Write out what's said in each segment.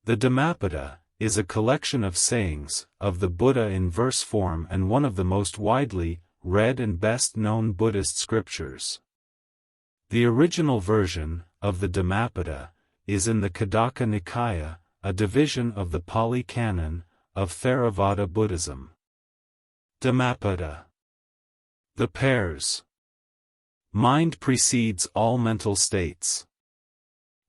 The Dhammapada is a collection of sayings of the Buddha in verse form and one of the most widely read and best-known Buddhist scriptures. The original version of the Dhammapada is in the Khuddaka Nikaya, a division of the Pali Canon of Theravada Buddhism. Dhammapada. The pairs. Mind precedes all mental states.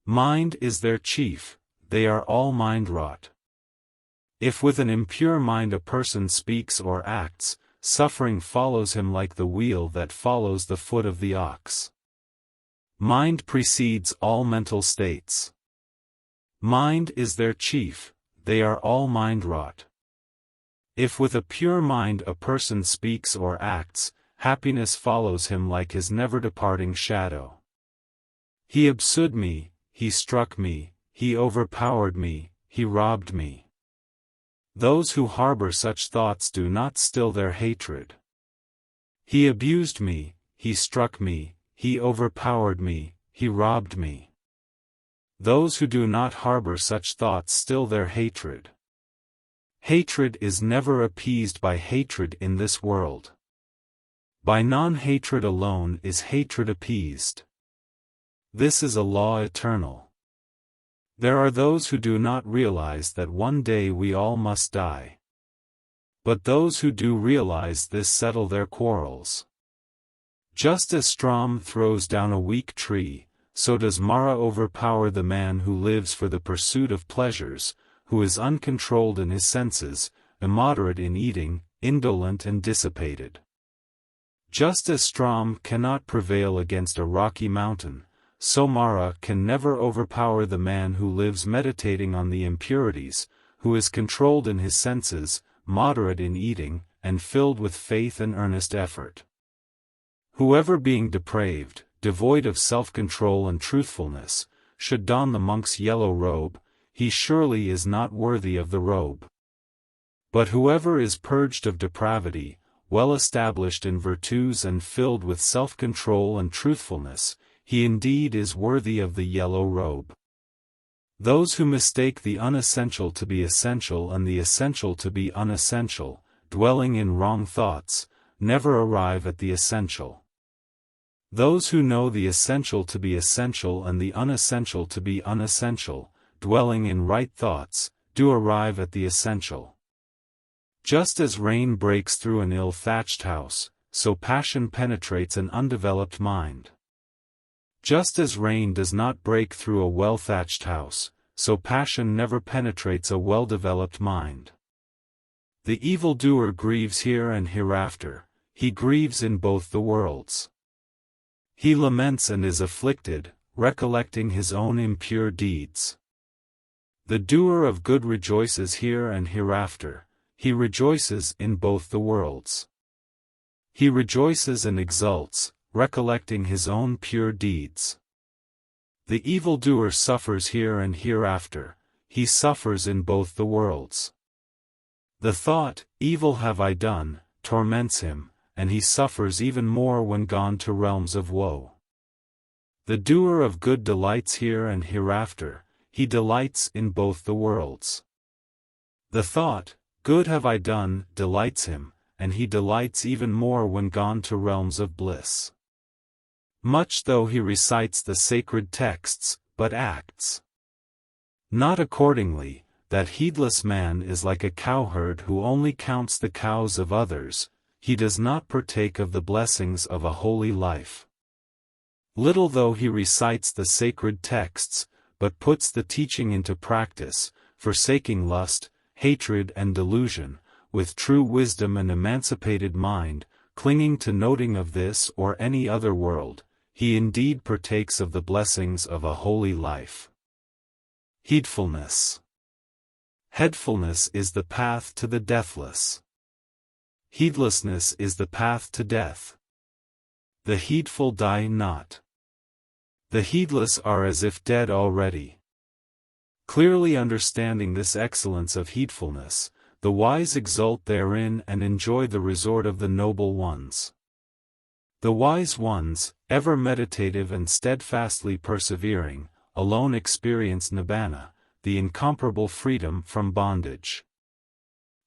Mind is their chief, they are all mind-wrought. If with an impure mind a person speaks or acts, suffering follows him like the wheel that follows the foot of the ox. Mind precedes all mental states. Mind is their chief, they are all mind-wrought. If with a pure mind a person speaks or acts, happiness follows him like his never-departing shadow. He absurd me, he struck me, he overpowered me, he robbed me. Those who harbor such thoughts do not still their hatred. He abused me, he struck me, he overpowered me, he robbed me. Those who do not harbor such thoughts still their hatred. Hatred is never appeased by hatred in this world. By non-hatred alone is hatred appeased. This is a law eternal. There are those who do not realize that one day we all must die. But those who do realize this settle their quarrels. Just as Strom throws down a weak tree, so does Mara overpower the man who lives for the pursuit of pleasures, who is uncontrolled in his senses, immoderate in eating, indolent and dissipated. Just as Strom cannot prevail against a rocky mountain, so Mara can never overpower the man who lives meditating on the impurities, who is controlled in his senses, moderate in eating, and filled with faith and earnest effort. Whoever being depraved, devoid of self-control and truthfulness, should don the monk's yellow robe, he surely is not worthy of the robe. But whoever is purged of depravity, well established in virtues and filled with self-control and truthfulness, he indeed is worthy of the yellow robe. Those who mistake the unessential to be essential and the essential to be unessential, dwelling in wrong thoughts, never arrive at the essential. Those who know the essential to be essential and the unessential to be unessential, dwelling in right thoughts, do arrive at the essential. Just as rain breaks through an ill-thatched house, so passion penetrates an undeveloped mind. Just as rain does not break through a well-thatched house, so passion never penetrates a well-developed mind. The evildoer grieves here and hereafter, he grieves in both the worlds. He laments and is afflicted, recollecting his own impure deeds. The doer of good rejoices here and hereafter, he rejoices in both the worlds. He rejoices and exults, recollecting his own pure deeds. The evildoer suffers here and hereafter, he suffers in both the worlds. The thought, evil have I done, torments him, and he suffers even more when gone to realms of woe. The doer of good delights here and hereafter, he delights in both the worlds. The thought, good have I done, delights him, and he delights even more when gone to realms of bliss. Much though he recites the sacred texts, but acts not accordingly, that heedless man is like a cowherd who only counts the cows of others, he does not partake of the blessings of a holy life. Little though he recites the sacred texts, but puts the teaching into practice, forsaking lust, hatred and delusion, with true wisdom and emancipated mind, clinging to noting of this or any other world, he indeed partakes of the blessings of a holy life. Heedfulness. Heedfulness is the path to the deathless. Heedlessness is the path to death. The heedful die not. The heedless are as if dead already. Clearly understanding this excellence of heedfulness, the wise exult therein and enjoy the resort of the noble ones. The wise ones, ever meditative and steadfastly persevering, alone experience nibbana, the incomparable freedom from bondage.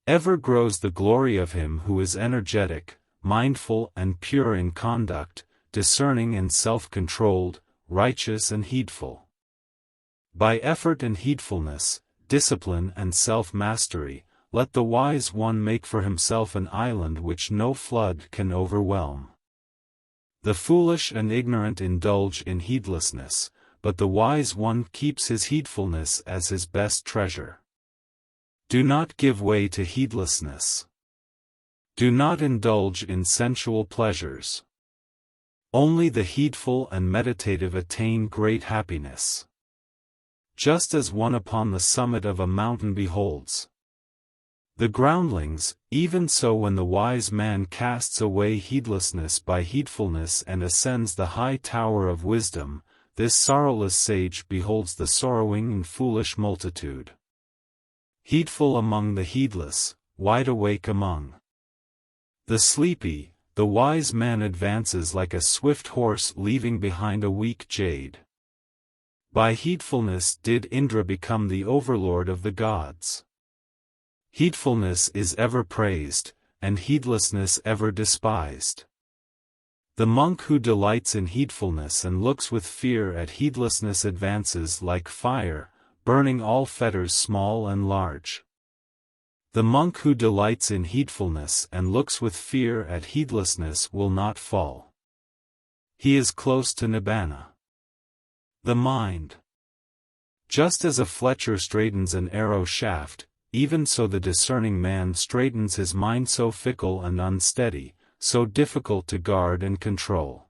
Ever grows the glory of him who is energetic, mindful and pure in conduct, discerning and self-controlled, righteous and heedful. By effort and heedfulness, discipline and self-mastery, let the wise one make for himself an island which no flood can overwhelm. The foolish and ignorant indulge in heedlessness, but the wise one keeps his heedfulness as his best treasure. Do not give way to heedlessness. Do not indulge in sensual pleasures. Only the heedful and meditative attain great happiness. Just as one upon the summit of a mountain beholds the groundlings, even so when the wise man casts away heedlessness by heedfulness and ascends the high tower of wisdom, this sorrowless sage beholds the sorrowing and foolish multitude. Heedful among the heedless, wide awake among the sleepy, the wise man advances like a swift horse leaving behind a weak jade. By heedfulness did Indra become the overlord of the gods. Heedfulness is ever praised, and heedlessness ever despised. The monk who delights in heedfulness and looks with fear at heedlessness advances like fire, burning all fetters small and large. The monk who delights in heedfulness and looks with fear at heedlessness will not fall. He is close to Nibbana. The mind. Just as a fletcher straightens an arrow shaft, even so the discerning man straightens his mind, so fickle and unsteady, so difficult to guard and control.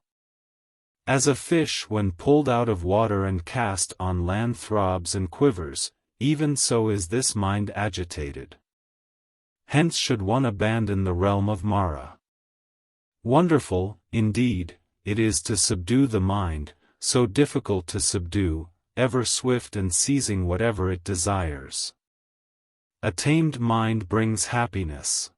As a fish when pulled out of water and cast on land throbs and quivers, even so is this mind agitated. Hence should one abandon the realm of Mara. Wonderful, indeed, it is to subdue the mind, so difficult to subdue, ever swift and seizing whatever it desires. A tamed mind brings happiness.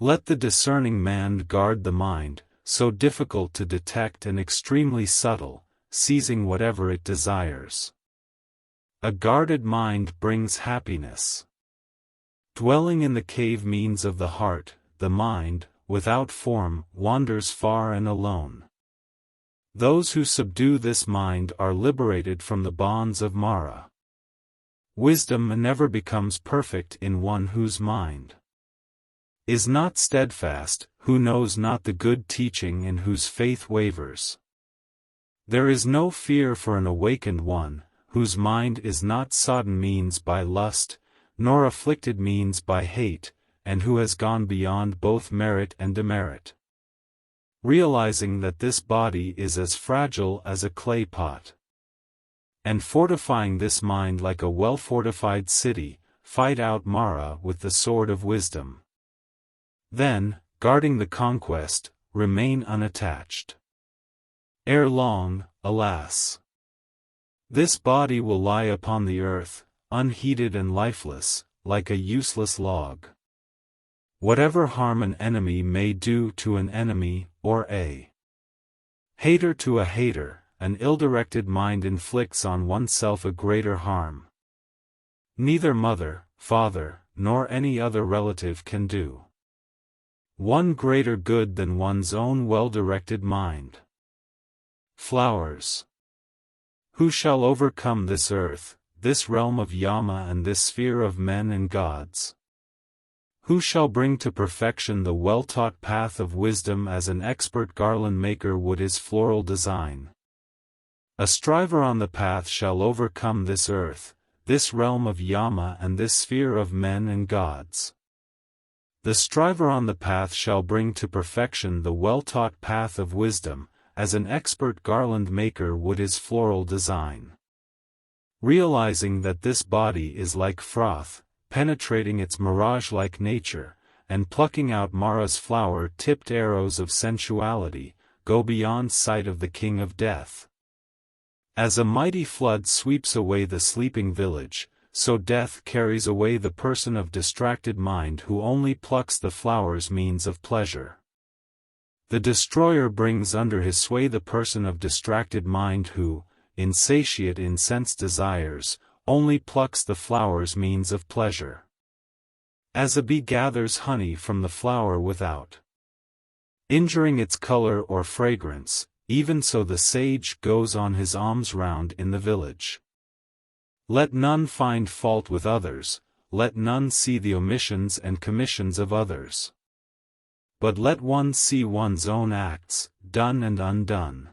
Let the discerning man guard the mind, so difficult to detect and extremely subtle, seizing whatever it desires. A guarded mind brings happiness. Dwelling in the cave means of the heart, the mind, without form, wanders far and alone. Those who subdue this mind are liberated from the bonds of Mara. Wisdom never becomes perfect in one whose mind is not steadfast, who knows not the good teaching and whose faith wavers. There is no fear for an awakened one, whose mind is not sodden means by lust, nor afflicted means by hate, and who has gone beyond both merit and demerit. Realizing that this body is as fragile as a clay pot. And fortifying this mind like a well-fortified city, fight out Mara with the sword of wisdom. Then, guarding the conquest, remain unattached. Ere long, alas! This body will lie upon the earth, unheeded and lifeless, like a useless log. Whatever harm an enemy may do to an enemy, or a hater to a hater, an ill-directed mind inflicts on oneself a greater harm. Neither mother, father, nor any other relative can do one greater good than one's own well-directed mind. Flowers. Who shall overcome this earth, this realm of Yama and this sphere of men and gods? Who shall bring to perfection the well-taught path of wisdom as an expert garland maker would his floral design? A striver on the path shall overcome this earth, this realm of Yama and this sphere of men and gods. The striver on the path shall bring to perfection the well-taught path of wisdom, as an expert garland maker would his floral design. Realizing that this body is like froth, penetrating its mirage-like nature, and plucking out Mara's flower-tipped arrows of sensuality, go beyond sight of the king of death. As a mighty flood sweeps away the sleeping village, so death carries away the person of distracted mind who only plucks the flower's means of pleasure. The destroyer brings under his sway the person of distracted mind who, insatiate in sense desires, only plucks the flower's means of pleasure. As a bee gathers honey from the flower without injuring its color or fragrance, even so the sage goes on his alms round in the village. Let none find fault with others, let none see the omissions and commissions of others. But let one see one's own acts, done and undone.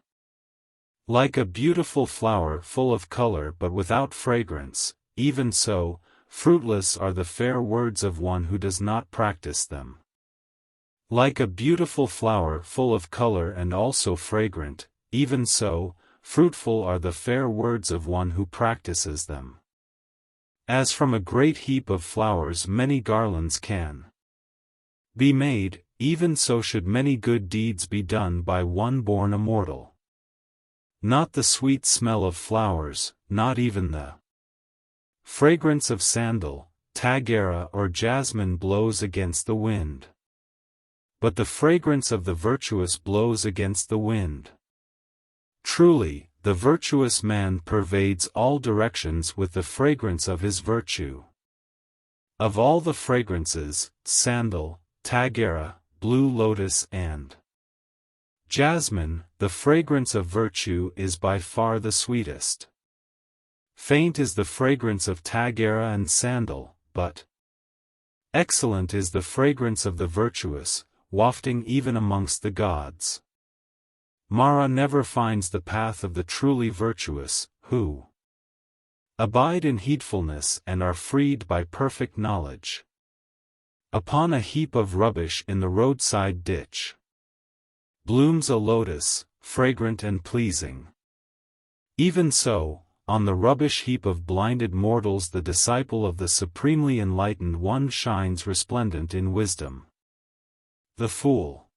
Like a beautiful flower full of color but without fragrance, even so, fruitless are the fair words of one who does not practice them. Like a beautiful flower full of color and also fragrant, even so, fruitful are the fair words of one who practices them. As from a great heap of flowers many garlands can be made, even so should many good deeds be done by one born immortal. Not the sweet smell of flowers, not even the fragrance of sandal, tagara or jasmine blows against the wind. But the fragrance of the virtuous blows against the wind. Truly, the virtuous man pervades all directions with the fragrance of his virtue. Of all the fragrances, sandal, tagara, blue lotus and jasmine, the fragrance of virtue is by far the sweetest. Faint is the fragrance of tagara and sandal, but excellent is the fragrance of the virtuous, wafting even amongst the gods. Mara never finds the path of the truly virtuous, who abide in heedfulness and are freed by perfect knowledge. Upon a heap of rubbish in the roadside ditch blooms a lotus, fragrant and pleasing. Even so, on the rubbish heap of blinded mortals the disciple of the supremely enlightened one shines resplendent in wisdom. The fool.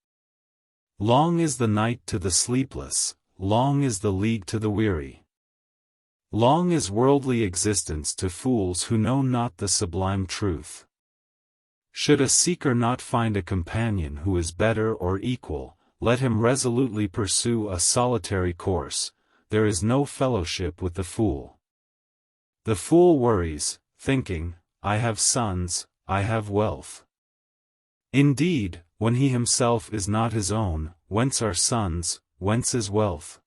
Long is the night to the sleepless, long is the league to the weary. Long is worldly existence to fools who know not the sublime truth. Should a seeker not find a companion who is better or equal, let him resolutely pursue a solitary course. There is no fellowship with the fool. The fool worries, thinking, I have sons, I have wealth. Indeed, when he himself is not his own, whence are sons, whence is wealth?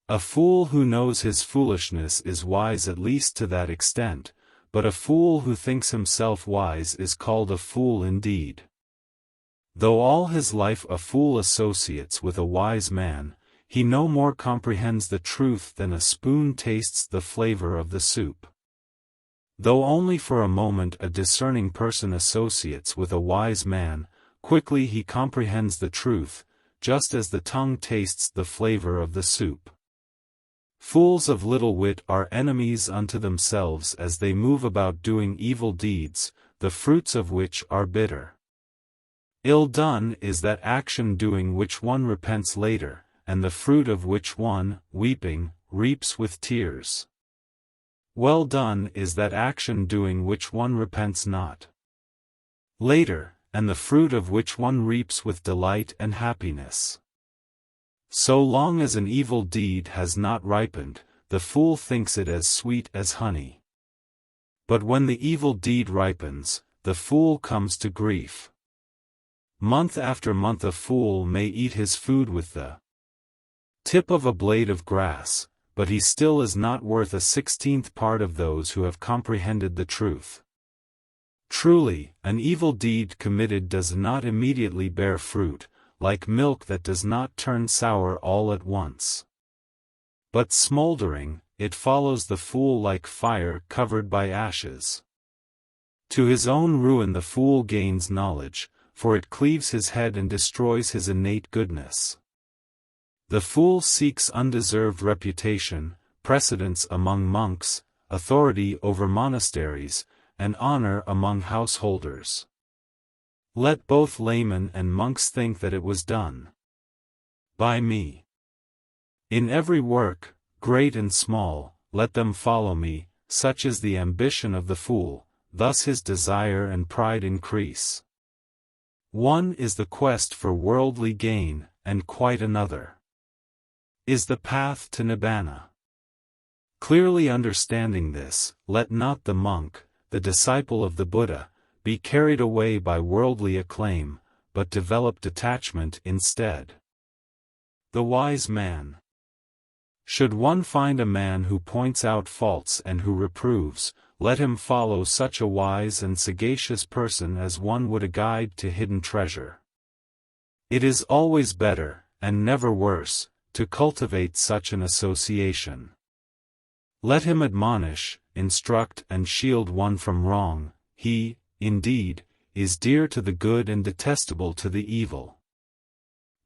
A fool who knows his foolishness is wise at least to that extent, but a fool who thinks himself wise is called a fool indeed. Though all his life a fool associates with a wise man, he no more comprehends the truth than a spoon tastes the flavor of the soup. Though only for a moment a discerning person associates with a wise man, quickly he comprehends the truth, just as the tongue tastes the flavor of the soup. Fools of little wit are enemies unto themselves as they move about doing evil deeds, the fruits of which are bitter. Ill done is that action doing which one repents later, and the fruit of which one, weeping, reaps with tears. Well done is that action doing which one repents not later, and the fruit of which one reaps with delight and happiness. So long as an evil deed has not ripened, the fool thinks it as sweet as honey. But when the evil deed ripens, the fool comes to grief. Month after month a fool may eat his food with the tip of a blade of grass, but he still is not worth 1/16th part of those who have comprehended the truth. Truly, an evil deed committed does not immediately bear fruit, like milk that does not turn sour all at once. But smoldering, it follows the fool like fire covered by ashes. To his own ruin the fool gains knowledge, for it cleaves his head and destroys his innate goodness. The fool seeks undeserved reputation, precedence among monks, authority over monasteries, and honor among householders. Let both laymen and monks think that it was done by me. In every work, great and small, let them follow me, such is the ambition of the fool, thus his desire and pride increase. One is the quest for worldly gain, and quite another is the path to nibbana. Clearly understanding this, let not the monk, the disciple of the Buddha, be carried away by worldly acclaim, but develop detachment instead. The wise man. Should one find a man who points out faults and who reproves, let him follow such a wise and sagacious person as one would a guide to hidden treasure. It is always better, and never worse, to cultivate such an association. Let him admonish, instruct and shield one from wrong. He, indeed, is dear to the good and detestable to the evil.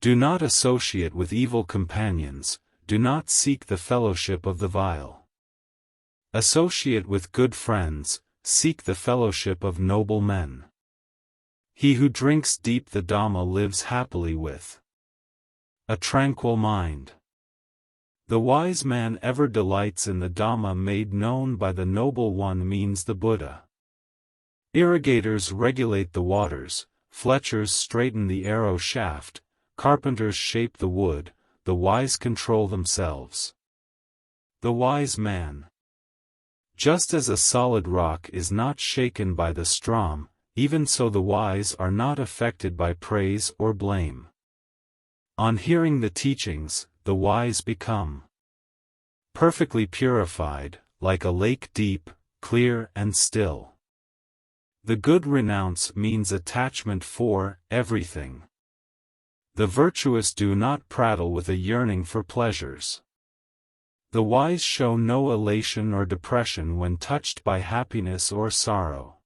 Do not associate with evil companions, do not seek the fellowship of the vile. Associate with good friends, seek the fellowship of noble men. He who drinks deep the Dhamma lives happily with a tranquil mind. The wise man ever delights in the Dhamma made known by the noble one means the Buddha. Irrigators regulate the waters, fletchers straighten the arrow shaft, carpenters shape the wood, the wise control themselves. The wise man. Just as a solid rock is not shaken by the storm, even so the wise are not affected by praise or blame. On hearing the teachings, the wise become perfectly purified, like a lake deep, clear and still. The good renounce means attachment for everything. The virtuous do not prattle with a yearning for pleasures. The wise show no elation or depression when touched by happiness or sorrow.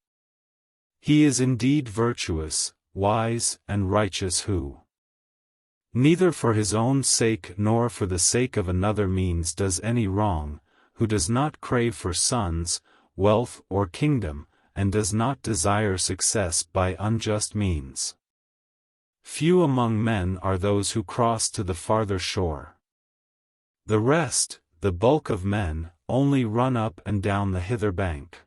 He is indeed virtuous, wise, and righteous who neither for his own sake nor for the sake of another means does any wrong, who does not crave for sons, wealth or kingdom, and does not desire success by unjust means. Few among men are those who cross to the farther shore. The rest, the bulk of men, only run up and down the hither bank.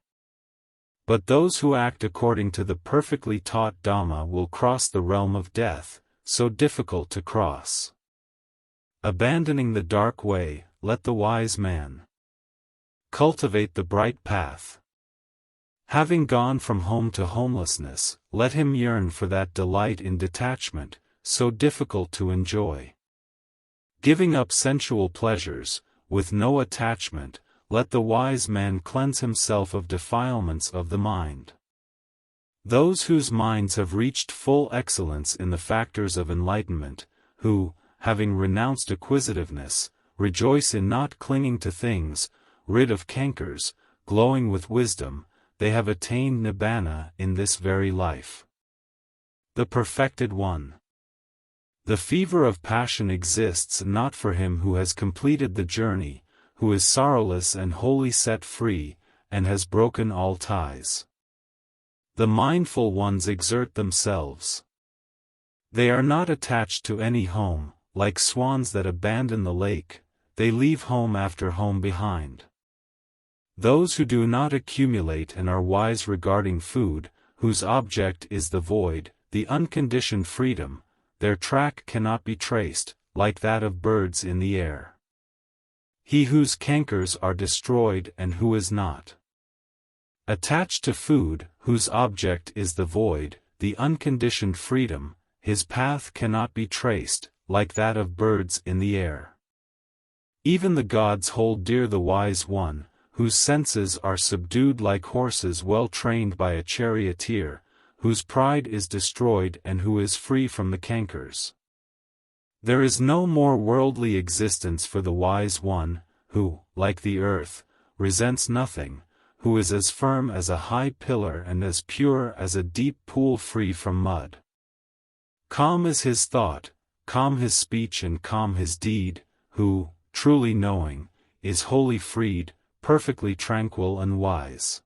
But those who act according to the perfectly taught Dhamma will cross the realm of death, so difficult to cross. Abandoning the dark way, let the wise man cultivate the bright path. Having gone from home to homelessness, let him yearn for that delight in detachment, so difficult to enjoy. Giving up sensual pleasures, with no attachment, let the wise man cleanse himself of defilements of the mind. Those whose minds have reached full excellence in the factors of enlightenment, who, having renounced acquisitiveness, rejoice in not clinging to things, rid of cankers, glowing with wisdom, they have attained nibbana in this very life. The perfected one. The fever of passion exists not for him who has completed the journey, who is sorrowless and wholly set free, and has broken all ties. The mindful ones exert themselves. They are not attached to any home, like swans that abandon the lake, they leave home after home behind. Those who do not accumulate and are wise regarding food, whose object is the void, the unconditioned freedom, their track cannot be traced, like that of birds in the air. He whose cankers are destroyed and who is not attached to food, whose object is the void, the unconditioned freedom, his path cannot be traced, like that of birds in the air. Even the gods hold dear the wise one, whose senses are subdued like horses well trained by a charioteer, whose pride is destroyed and who is free from the cankers. There is no more worldly existence for the wise one, who, like the earth, resents nothing, who is as firm as a high pillar and as pure as a deep pool free from mud. Calm is his thought, calm his speech and calm his deed, who, truly knowing, is wholly freed, perfectly tranquil and wise.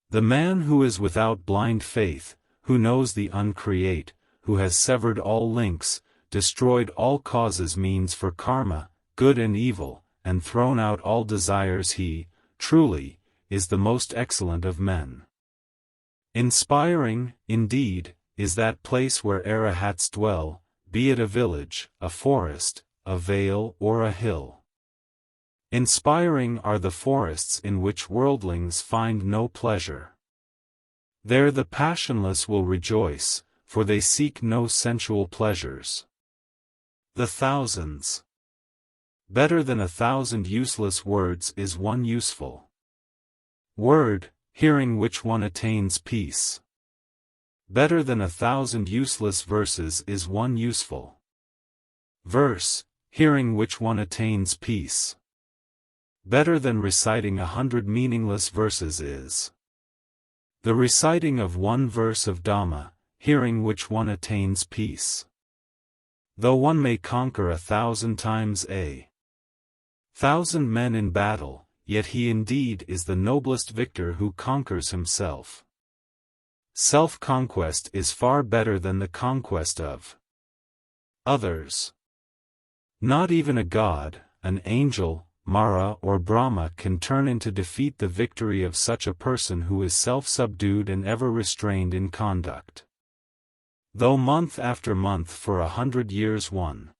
The man who is without blind faith, who knows the uncreate, who has severed all links, destroyed all causes means for karma, good and evil, and thrown out all desires, he, truly, is the most excellent of men. Inspiring, indeed, is that place where arahats dwell, be it a village, a forest, a vale or a hill. Inspiring are the forests in which worldlings find no pleasure. There the passionless will rejoice, for they seek no sensual pleasures. The thousands. Better than 1,000 useless words is one useful word, hearing which one attains peace. Better than 1,000 useless verses is one useful verse, hearing which one attains peace. Better than reciting 100 meaningless verses is the reciting of one verse of Dhamma, hearing which one attains peace. Though one may conquer 1,000 times 1,000 men in battle, yet he indeed is the noblest victor who conquers himself. Self-conquest is far better than the conquest of others. Not even a god, an angel, Mara or Brahma can turn into defeat the victory of such a person who is self-subdued and ever restrained in conduct. Though month after month for 100 years one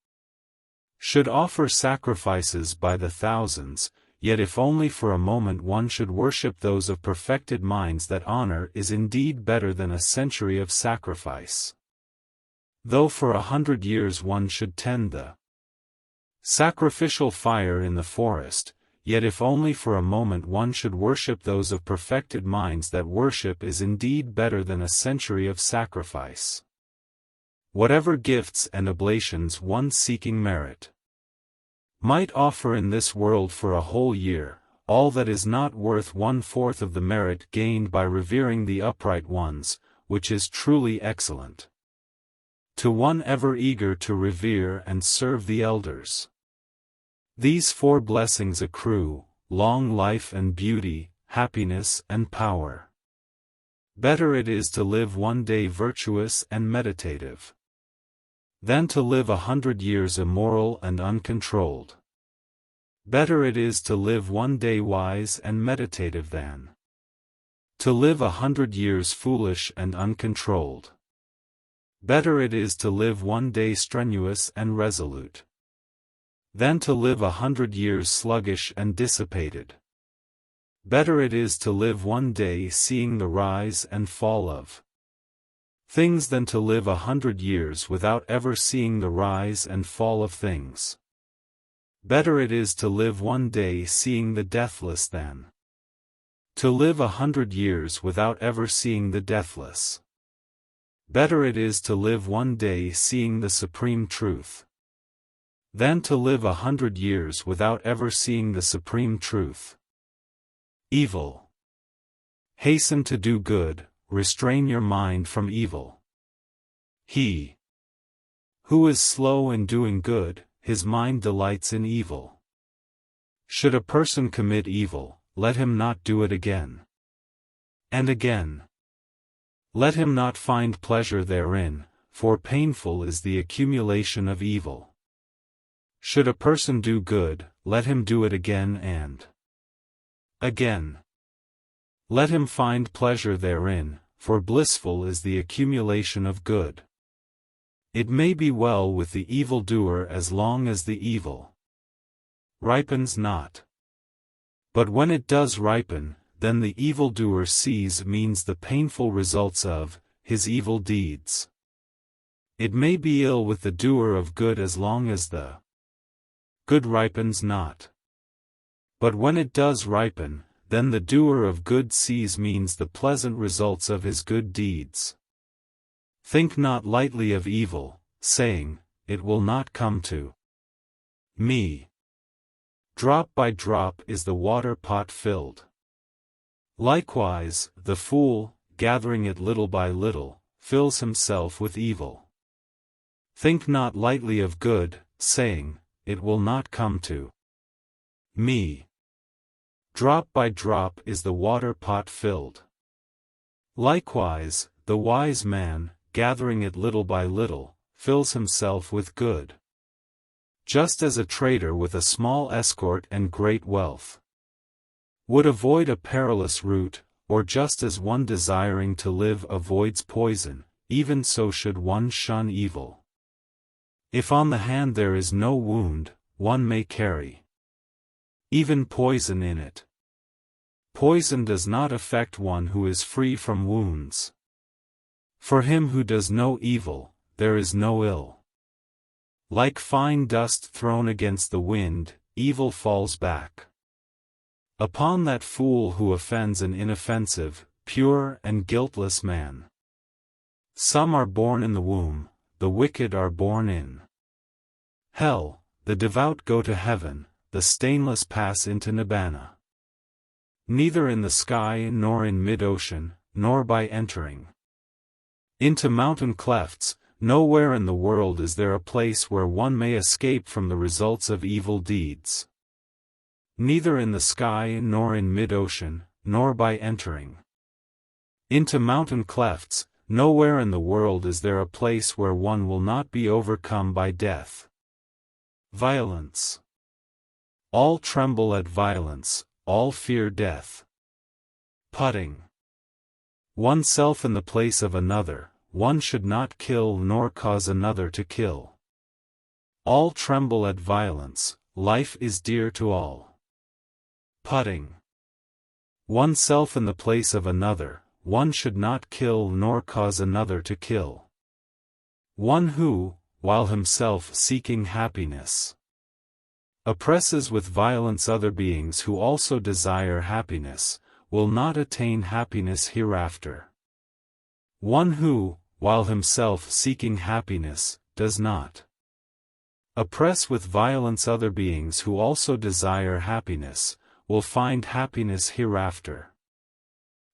should offer sacrifices by the thousands, yet if only for a moment one should worship those of perfected minds, that honor is indeed better than a century of sacrifice. Though for 100 years one should tend the sacrificial fire in the forest, yet if only for a moment one should worship those of perfected minds, that worship is indeed better than a century of sacrifice. Whatever gifts and oblations one seeking merit might offer in this world for a whole year, all that is not worth 1/4 of the merit gained by revering the upright ones, which is truly excellent. To one ever eager to revere and serve the elders, these 4 blessings accrue: long life and beauty, happiness and power. Better it is to live one day virtuous and meditative than to live 100 years immoral and uncontrolled. Better it is to live one day wise and meditative than to live 100 years foolish and uncontrolled. Better it is to live one day strenuous and resolute than to live 100 years sluggish and dissipated. Better it is to live one day seeing the rise and fall of things than to live 100 years without ever seeing the rise and fall of things. Better it is to live one day seeing the deathless than to live 100 years without ever seeing the deathless. Better it is to live one day seeing the supreme truth than to live 100 years without ever seeing the supreme truth. Evil. Hasten to do good, restrain your mind from evil. He who is slow in doing good, his mind delights in evil. Should a person commit evil, let him not do it again and again. Let him not find pleasure therein, for painful is the accumulation of evil. Should a person do good, let him do it again and again. Let him find pleasure therein, for blissful is the accumulation of good. It may be well with the evildoer as long as the evil ripens not. But when it does ripen, then the evildoer sees means the painful results of his evil deeds. It may be ill with the doer of good as long as the good ripens not. But when it does ripen, then the doer of good sees means the pleasant results of his good deeds. Think not lightly of evil, saying, it will not come to me. Drop by drop is the water pot filled. Likewise, the fool, gathering it little by little, fills himself with evil. Think not lightly of good, saying, it will not come to me. Drop by drop is the water pot filled. Likewise, the wise man, gathering it little by little, fills himself with good. Just as a trader with a small escort and great wealth would avoid a perilous route, or just as one desiring to live avoids poison, even so should one shun evil. If on the hand there is no wound, one may carry even poison in it. Poison does not affect one who is free from wounds. For him who does no evil, there is no ill. Like fine dust thrown against the wind, evil falls back upon that fool who offends an inoffensive, pure and guiltless man. Some are born in the womb, the wicked are born in hell, the devout go to heaven, the stainless pass into nibbana. Neither in the sky nor in mid-ocean, nor by entering into mountain clefts, nowhere in the world is there a place where one may escape from the results of evil deeds. Neither in the sky nor in mid-ocean, nor by entering into mountain clefts, nowhere in the world is there a place where one will not be overcome by death. Violence. All tremble at violence, all fear death. Putting oneself in the place of another, one should not kill nor cause another to kill. All tremble at violence, life is dear to all. Putting oneself in the place of another, one should not kill nor cause another to kill. One who, while himself seeking happiness, oppresses with violence other beings who also desire happiness, will not attain happiness hereafter. One who, while himself seeking happiness, does not oppress with violence other beings who also desire happiness, will find happiness hereafter.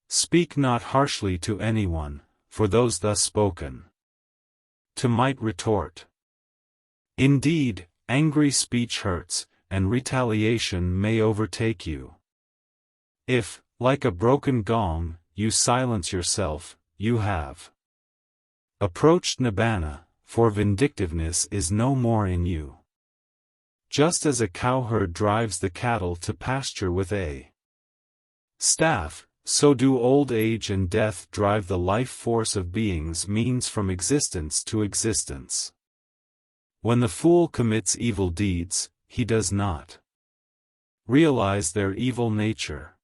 Speak not harshly to anyone, for those thus spoken to might retort. Indeed, angry speech hurts, and retaliation may overtake you. If, like a broken gong, you silence yourself, you have approached nibbana, for vindictiveness is no more in you. Just as a cowherd drives the cattle to pasture with a staff, so do old age and death drive the life force of beings means from existence to existence. When the fool commits evil deeds, he does not realize their evil nature.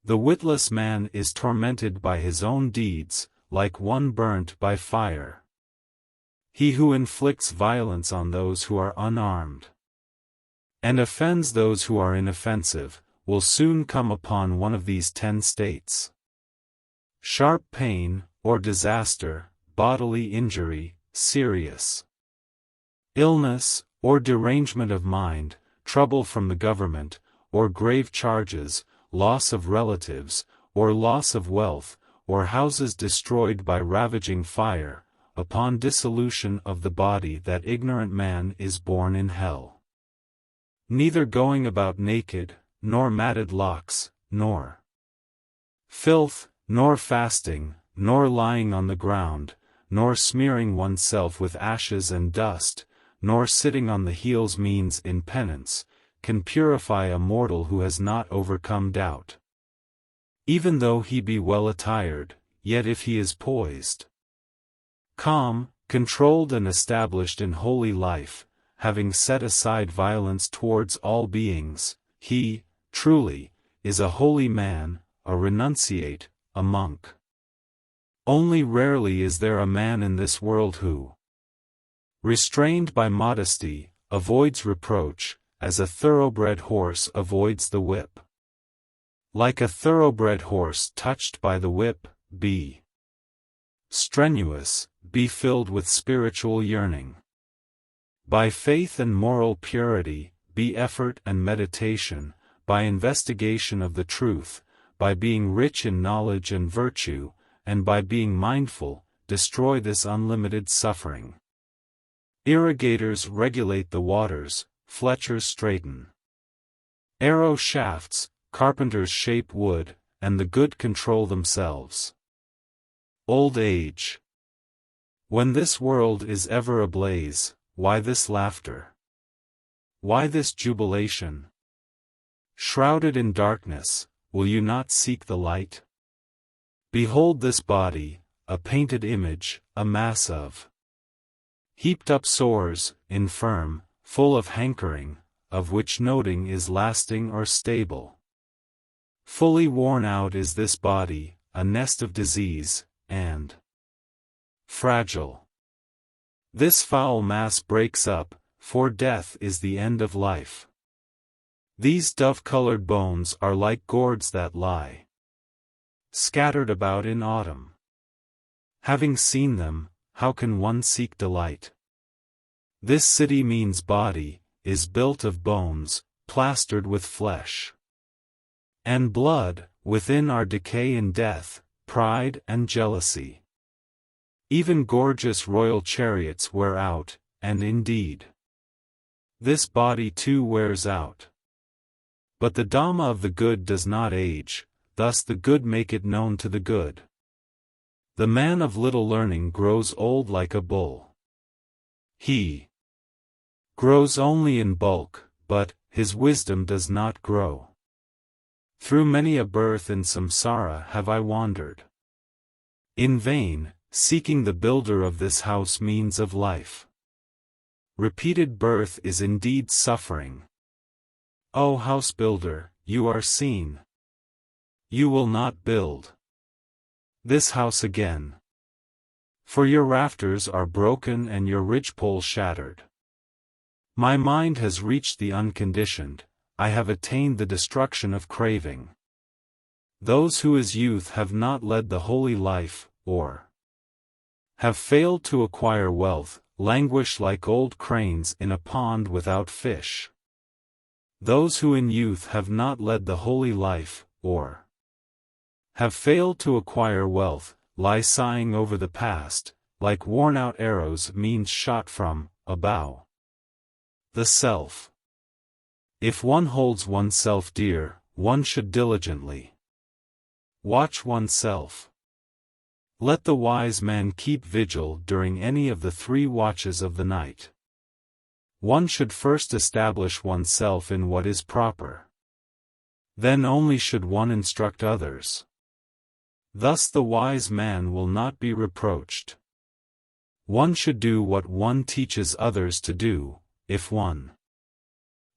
The witless man is tormented by his own deeds, like one burnt by fire. He who inflicts violence on those who are unarmed and offends those who are inoffensive, will soon come upon one of these 10 states. Sharp pain, or disaster, bodily injury, serious illness, or derangement of mind, trouble from the government, or grave charges, loss of relatives, or loss of wealth, or houses destroyed by ravaging fire, upon dissolution of the body that ignorant man is born in hell. Neither going about naked, nor matted locks, nor filth, nor fasting, nor lying on the ground, nor smearing oneself with ashes and dust, nor sitting on the heels means in penance, can purify a mortal who has not overcome doubt. Even though he be well attired, yet if he is poised, calm, controlled and established in holy life, having set aside violence towards all beings, he, truly, is a holy man, a renunciate, a monk. Only rarely is there a man in this world who, restrained by modesty, avoids reproach, as a thoroughbred horse avoids the whip. Like a thoroughbred horse touched by the whip, be strenuous, be filled with spiritual yearning. By faith and moral purity, be effort and meditation, by investigation of the truth, by being rich in knowledge and virtue, and by being mindful, destroy this unlimited suffering. Irrigators regulate the waters, fletchers straighten arrow shafts, carpenters shape wood, and the good control themselves. Old age. When this world is ever ablaze, why this laughter? Why this jubilation? Shrouded in darkness, will you not seek the light? Behold this body, a painted image, a mass of heaped up sores, infirm, full of hankering, of which noting is lasting or stable. Fully worn out is this body, a nest of disease, and fragile. This foul mass breaks up, for death is the end of life. These dove-colored bones are like gourds that lie scattered about in autumn. Having seen them, how can one seek delight? This city means body, is built of bones, plastered with flesh and blood. Within are decay and death, pride and jealousy. Even gorgeous royal chariots wear out, and indeed, this body too wears out. But the Dhamma of the good does not age, thus the good make it known to the good. The man of little learning grows old like a bull. He grows only in bulk, but his wisdom does not grow. Through many a birth in samsara have I wandered. In vain, seeking the builder of this house means of life. Repeated birth is indeed suffering. O house builder, you are seen. You will not build this house again. For your rafters are broken and your ridgepole shattered. My mind has reached the unconditioned, I have attained the destruction of craving. Those who as youth have not led the holy life, or have failed to acquire wealth, languish like old cranes in a pond without fish. Those who in youth have not led the holy life, or have failed to acquire wealth, lie sighing over the past, like worn-out arrows means shot from a bow. The self. If one holds oneself dear, one should diligently watch oneself. Let the wise man keep vigil during any of the 3 watches of the night. One should first establish oneself in what is proper. Then only should one instruct others. Thus the wise man will not be reproached. One should do what one teaches others to do. If one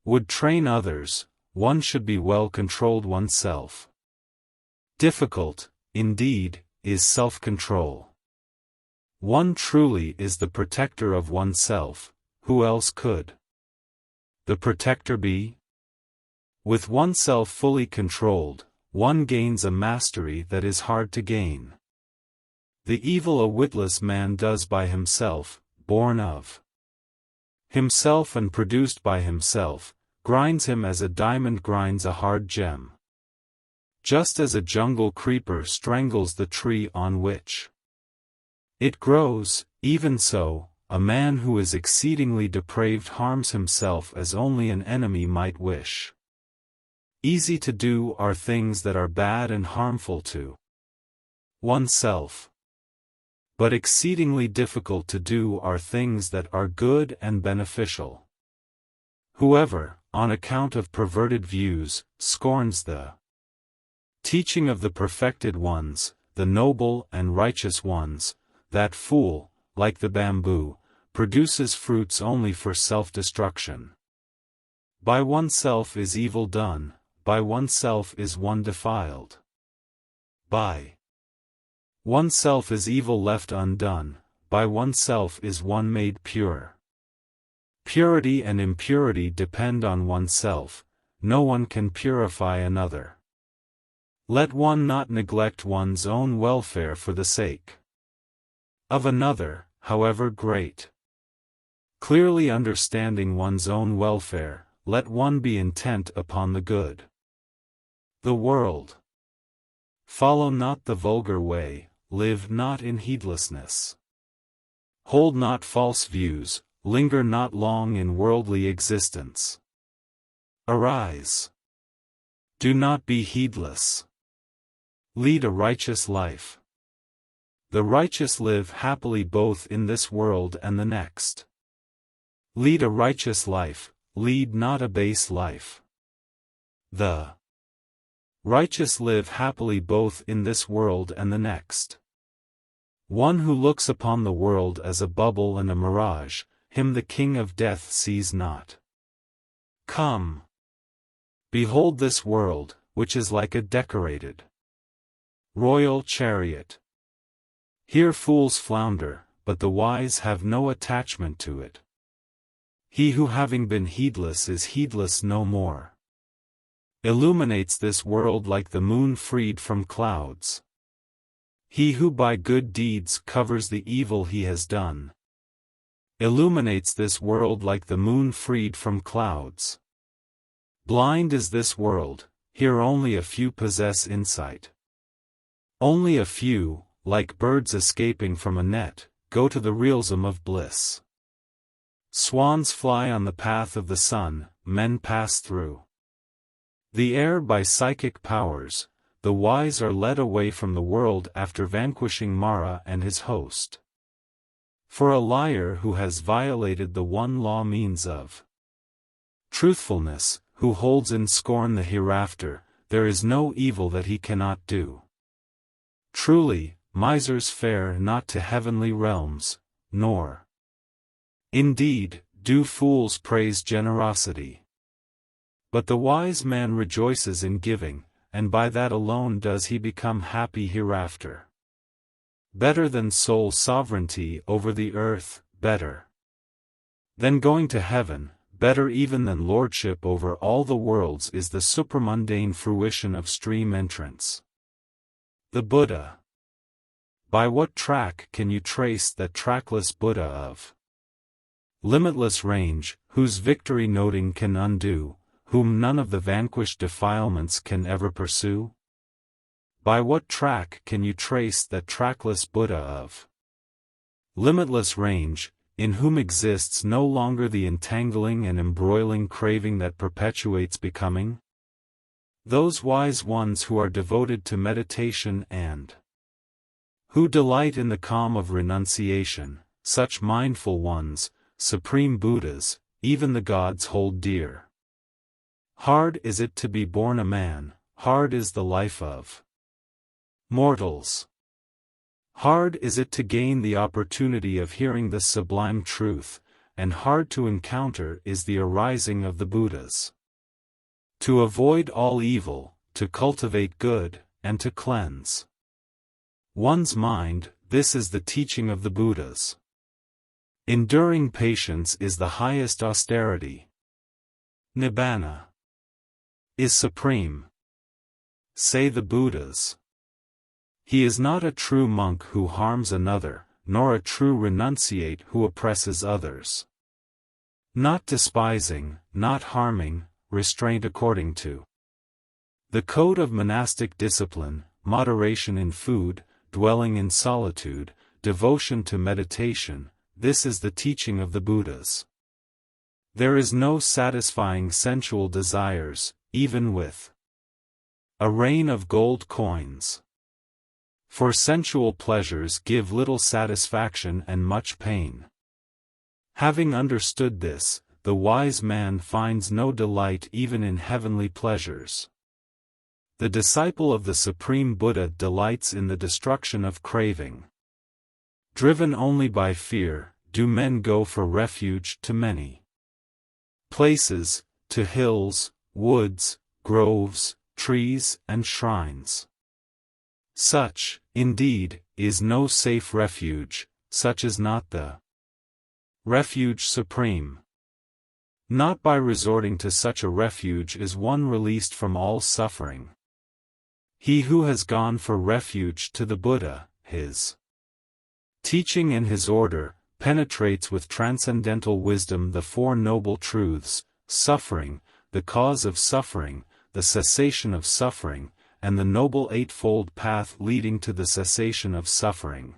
would train others, one should be well controlled oneself. Difficult, indeed, is self-control. One truly is the protector of oneself, who else could the protector be? With oneself fully controlled, one gains a mastery that is hard to gain. The evil a witless man does by himself, born of himself and produced by himself, grinds him as a diamond grinds a hard gem. Just as a jungle creeper strangles the tree on which it grows, even so, a man who is exceedingly depraved harms himself as only an enemy might wish. Easy to do are things that are bad and harmful to oneself. But exceedingly difficult to do are things that are good and beneficial. Whoever, on account of perverted views, scorns the teaching of the perfected ones, the noble and righteous ones, that fool, like the bamboo, produces fruits only for self-destruction. By oneself is evil done, by oneself is one defiled. By oneself is evil left undone, by oneself is one made pure. Purity and impurity depend on oneself, no one can purify another. Let one not neglect one's own welfare for the sake of another, however great. Clearly understanding one's own welfare, let one be intent upon the good. The world. Follow not the vulgar way, live not in heedlessness. Hold not false views, linger not long in worldly existence. Arise. Do not be heedless. Lead a righteous life. The righteous live happily both in this world and the next. Lead a righteous life, lead not a base life. The righteous live happily both in this world and the next. One who looks upon the world as a bubble and a mirage, him the king of death sees not. Come. Behold this world, which is like a decorated royal chariot. Here fools flounder, but the wise have no attachment to it. He who having been heedless is heedless no more. Illuminates this world like the moon freed from clouds. He who by good deeds covers the evil he has done. Illuminates this world like the moon freed from clouds. Blind is this world, here only a few possess insight. Only a few, like birds escaping from a net, go to the realm of bliss. Swans fly on the path of the sun, men pass through the air by psychic powers. The wise are led away from the world after vanquishing Mara and his host. For a liar who has violated the one law means of truthfulness, who holds in scorn the hereafter, there is no evil that he cannot do. Truly, misers fare not to heavenly realms, nor indeed do fools praise generosity. But the wise man rejoices in giving, and by that alone does he become happy hereafter. Better than sole sovereignty over the earth, better than going to heaven, better even than lordship over all the worlds is the supramundane fruition of stream entrance. The Buddha. By what track can you trace that trackless Buddha of limitless range, whose victory noting can undo, whom none of the vanquished defilements can ever pursue? By what track can you trace that trackless Buddha of limitless range, in whom exists no longer the entangling and embroiling craving that perpetuates becoming? Those wise ones who are devoted to meditation and who delight in the calm of renunciation, such mindful ones, supreme Buddhas, even the gods hold dear. Hard is it to be born a man, hard is the life of mortals. Hard is it to gain the opportunity of hearing the sublime truth, and hard to encounter is the arising of the Buddhas. To avoid all evil, to cultivate good, and to cleanse one's mind, this is the teaching of the Buddhas. Enduring patience is the highest austerity. Nibbana is supreme, say the Buddhas. He is not a true monk who harms another, nor a true renunciate who oppresses others. Not despising, not harming, restraint according to the code of monastic discipline, moderation in food, dwelling in solitude, devotion to meditation, this is the teaching of the Buddhas. There is no satisfying sensual desires, even with a rain of gold coins. For sensual pleasures give little satisfaction and much pain. Having understood this, the wise man finds no delight even in heavenly pleasures. The disciple of the Supreme Buddha delights in the destruction of craving. Driven only by fear, do men go for refuge to many places, to hills, woods, groves, trees, and shrines. Such, indeed, is no safe refuge, such is not the refuge supreme. Not by resorting to such a refuge is one released from all suffering. He who has gone for refuge to the Buddha, his teaching and his order, penetrates with transcendental wisdom the Four Noble Truths, suffering, the cause of suffering, the cessation of suffering, and the Noble Eightfold Path leading to the cessation of suffering.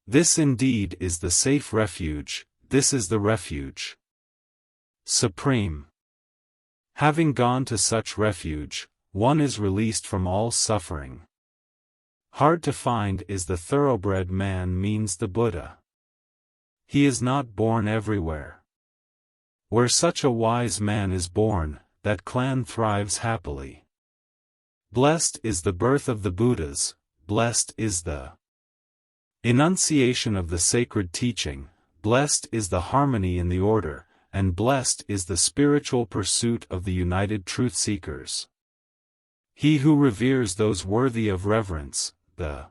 This indeed is the safe refuge, this is the refuge supreme. Having gone to such refuge, one is released from all suffering. Hard to find is the thoroughbred man means the Buddha. He is not born everywhere. Where such a wise man is born, that clan thrives happily. Blessed is the birth of the Buddhas, blessed is the enunciation of the sacred teaching, blessed is the harmony in the order, and blessed is the spiritual pursuit of the united truth-seekers. He who reveres those worthy of reverence, the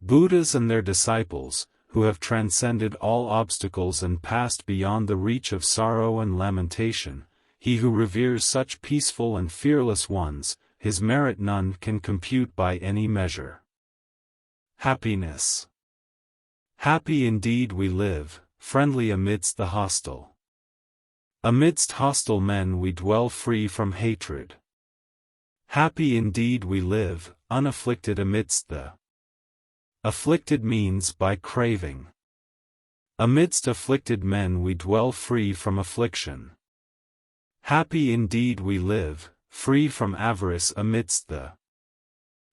Buddhas and their disciples, who have transcended all obstacles and passed beyond the reach of sorrow and lamentation, he who reveres such peaceful and fearless ones, his merit none can compute by any measure. Happiness. Happy indeed we live, friendly amidst the hostile. Amidst hostile men we dwell free from hatred. Happy indeed we live, unafflicted amidst the afflicted means by craving. Amidst afflicted men we dwell free from affliction. Happy indeed we live, free from avarice amidst the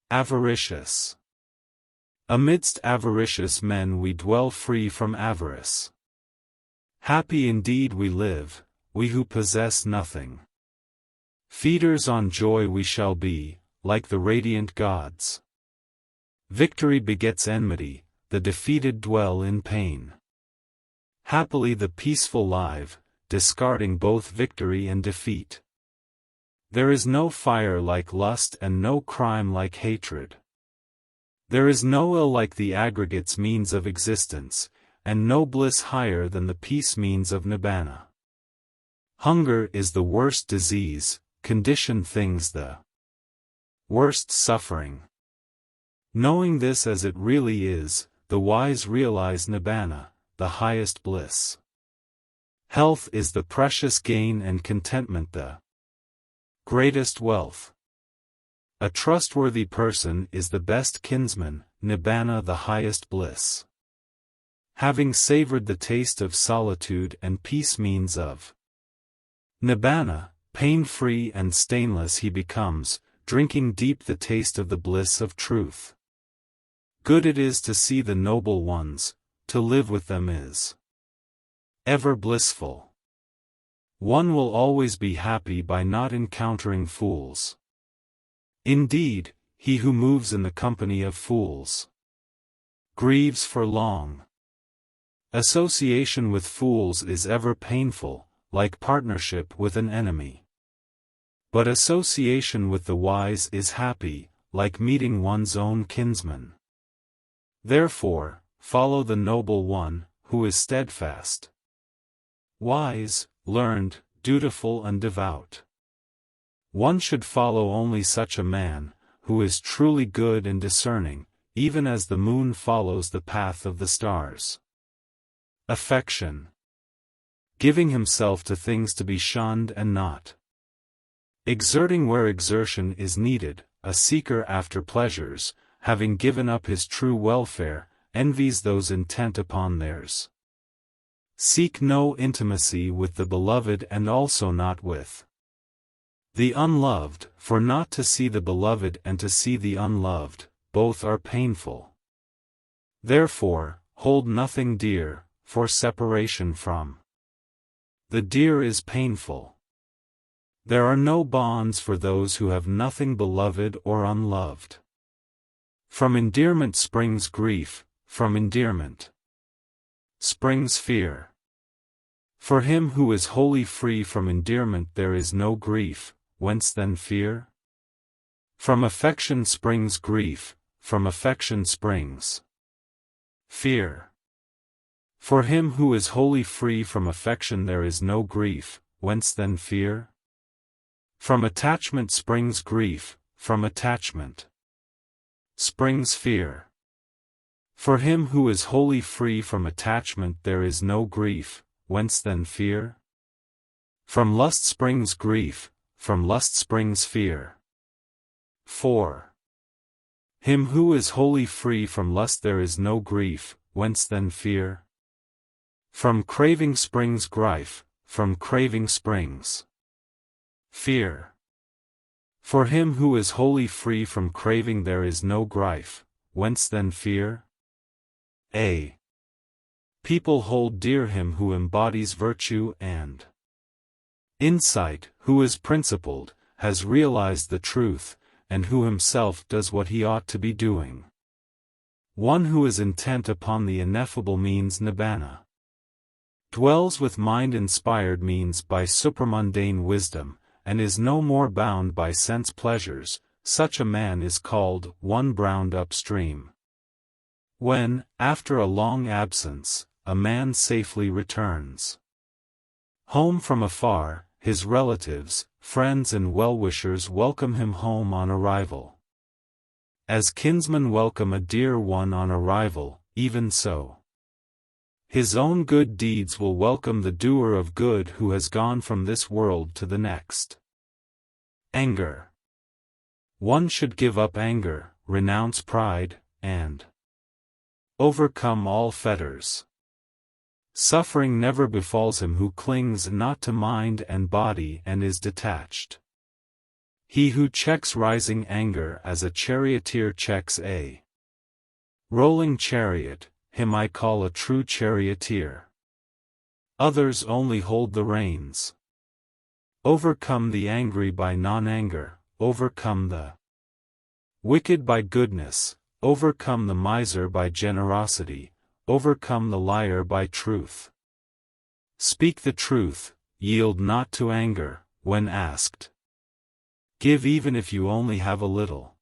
avaricious. Amidst avaricious men we dwell free from avarice. Happy indeed we live, we who possess nothing. Feeders on joy we shall be, like the radiant gods. Victory begets enmity, the defeated dwell in pain. Happily the peaceful live, discarding both victory and defeat. There is no fire like lust and no crime like hatred. There is no ill like the aggregate's means of existence, and no bliss higher than the peace means of nibbana. Hunger is the worst disease, conditioned things the worst suffering. Knowing this as it really is, the wise realize nibbana, the highest bliss. Health is the precious gain and contentment the greatest wealth. A trustworthy person is the best kinsman, nibbana the highest bliss. Having savored the taste of solitude and peace means of nibbana, pain-free and stainless he becomes, drinking deep the taste of the bliss of truth. Good it is to see the noble ones, to live with them is ever blissful. One will always be happy by not encountering fools. Indeed, he who moves in the company of fools grieves for long. Association with fools is ever painful, like partnership with an enemy. But association with the wise is happy, like meeting one's own kinsman. Therefore, follow the noble one, who is steadfast, wise, learned, dutiful and devout. One should follow only such a man, who is truly good and discerning, even as the moon follows the path of the stars. Affection. Giving himself to things to be shunned and not exerting where exertion is needed, a seeker after pleasures, having given up his true welfare, envies those intent upon theirs. Seek no intimacy with the beloved and also not with the unloved, for not to see the beloved and to see the unloved, both are painful. Therefore, hold nothing dear, for separation from the dear is painful. There are no bonds for those who have nothing beloved or unloved. From endearment springs grief, from endearment springs fear. For him who is wholly free from endearment there is no grief, whence then fear? From affection springs grief, from affection springs fear. For him who is wholly free from affection there is no grief, whence then fear? From attachment springs grief, from attachment springs fear. For him who is wholly free from attachment there is no grief, whence then fear? From lust springs grief, from lust springs fear. 4. Him who is wholly free from lust there is no grief, whence then fear? From craving springs grief, from craving springs fear. For him who is wholly free from craving there is no grief, whence then fear? A. People hold dear him who embodies virtue and insight, who is principled, has realized the truth, and who himself does what he ought to be doing. One who is intent upon the ineffable means nibbana. dwells with mind-inspired means by supramundane wisdom, and is no more bound by sense pleasures, such a man is called one browned upstream. When, after a long absence, a man safely returns home from afar, his relatives, friends and well-wishers welcome him home on arrival. As kinsmen welcome a dear one on arrival, even so his own good deeds will welcome the doer of good who has gone from this world to the next. Anger. One should give up anger, renounce pride, and overcome all fetters. Suffering never befalls him who clings not to mind and body and is detached. He who checks rising anger as a charioteer checks a rolling chariot, him I call a true charioteer. Others only hold the reins. Overcome the angry by non-anger, overcome the wicked by goodness, overcome the miser by generosity, overcome the liar by truth. Speak the truth, yield not to anger, when asked. Give even if you only have a little.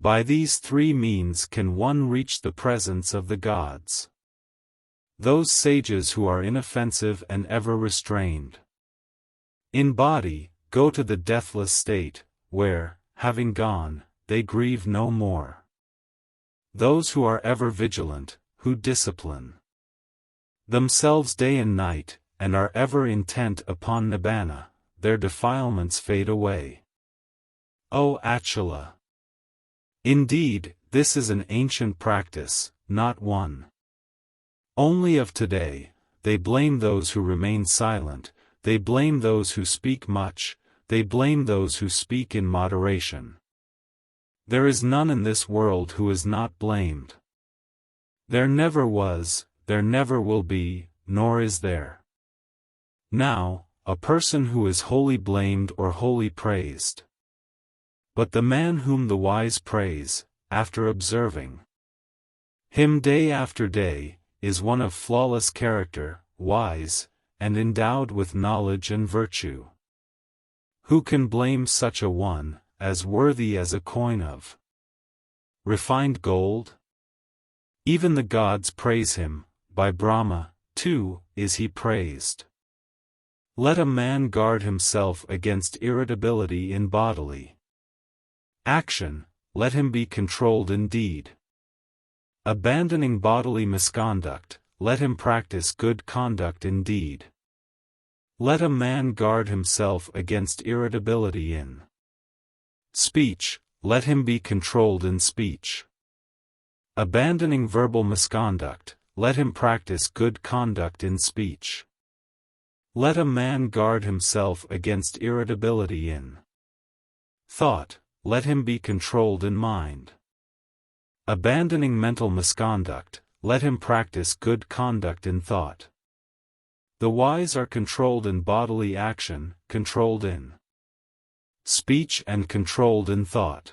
By these three means can one reach the presence of the gods. Those sages who are inoffensive and ever restrained in body, go to the deathless state, where, having gone, they grieve no more. Those who are ever vigilant, who discipline themselves day and night, and are ever intent upon nibbana, their defilements fade away. O Achala! Indeed, this is an ancient practice, not one only of today. They blame those who remain silent, they blame those who speak much, they blame those who speak in moderation. There is none in this world who is not blamed. There never was, there never will be, nor is there now, a person who is wholly blamed or wholly praised. But the man whom the wise praise, after observing him day after day, is one of flawless character, wise, and endowed with knowledge and virtue. Who can blame such a one, as worthy as a coin of refined gold? Even the gods praise him, by Brahma, too, is he praised. Let a man guard himself against irritability in bodily action, let him be controlled in deed. Abandoning bodily misconduct, let him practice good conduct in deed. Let a man guard himself against irritability in speech, let him be controlled in speech. Abandoning verbal misconduct, let him practice good conduct in speech. Let a man guard himself against irritability in thought, let him be controlled in mind. Abandoning mental misconduct, let him practice good conduct in thought. The wise are controlled in bodily action, controlled in speech and controlled in thought.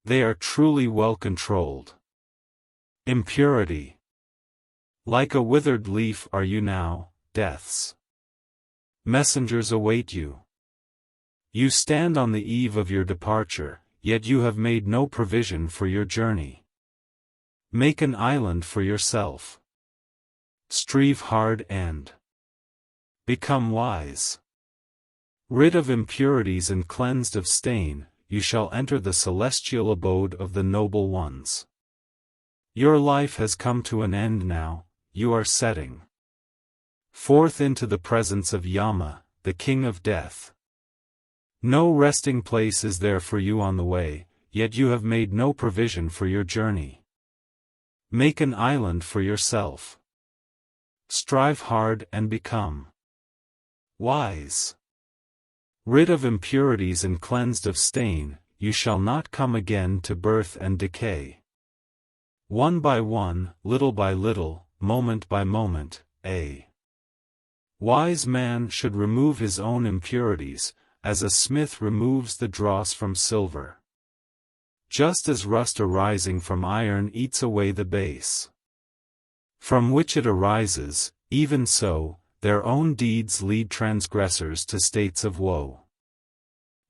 They are truly well controlled. Impurity. Like a withered leaf are you now, death's messengers await you. You stand on the eve of your departure, yet you have made no provision for your journey. Make an island for yourself. Strive hard and become wise. Rid of impurities and cleansed of stain, you shall enter the celestial abode of the noble ones. Your life has come to an end now, you are setting forth into the presence of Yama, the king of death. No resting place is there for you on the way, yet you have made no provision for your journey. Make an island for yourself. Strive hard and become wise. Rid of impurities and cleansed of stain, you shall not come again to birth and decay. One by one, little by little, moment by moment, a wise man should remove his own impurities, as a smith removes the dross from silver. Just as rust arising from iron eats away the base from which it arises, even so, their own deeds lead transgressors to states of woe.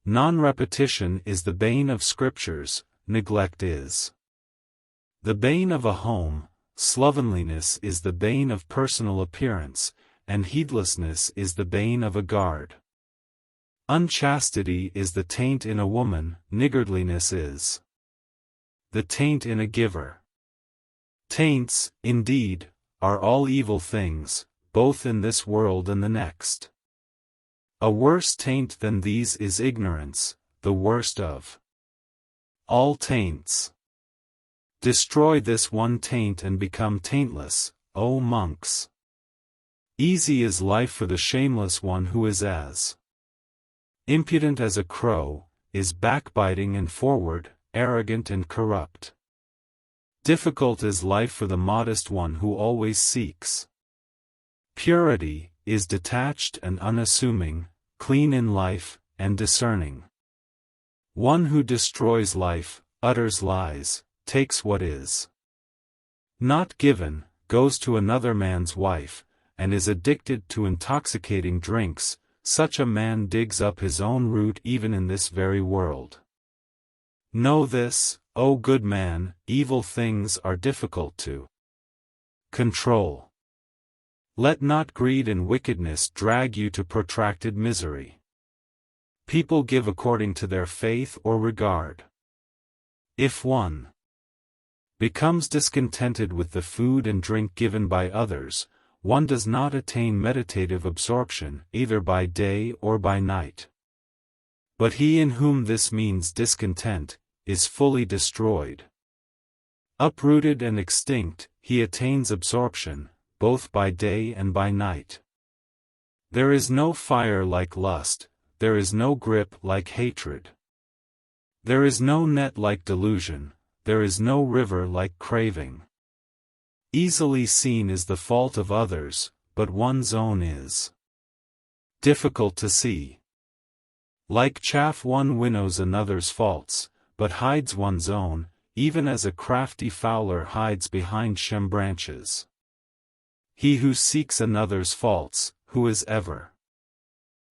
Non-repetition is the bane of scriptures, neglect is the bane of a home, slovenliness is the bane of personal appearance, and heedlessness is the bane of a guard. Unchastity is the taint in a woman, niggardliness is the taint in a giver. Taints, indeed, are all evil things, both in this world and the next. A worse taint than these is ignorance, the worst of all taints. Destroy this one taint and become taintless, O monks. Easy is life for the shameless one who is as impudent as a crow, is backbiting and forward, arrogant and corrupt. Difficult is life for the modest one who always seeks purity, is detached and unassuming, clean in life, and discerning. One who destroys life, utters lies, takes what is not given, goes to another man's wife, and is addicted to intoxicating drinks, such a man digs up his own root even in this very world. Know this, O good man, evil things are difficult to control. Let not greed and wickedness drag you to protracted misery. People give according to their faith or regard. If one becomes discontented with the food and drink given by others, one does not attain meditative absorption either by day or by night. But he in whom this means discontent, is fully destroyed. Uprooted and extinct, he attains absorption, both by day and by night. There is no fire like lust, there is no grip like hatred. There is no net like delusion, there is no river like craving. Easily seen is the fault of others, but one's own is difficult to see. Like chaff one winnows another's faults, but hides one's own, even as a crafty fowler hides behind sham branches. He who seeks another's faults, who is ever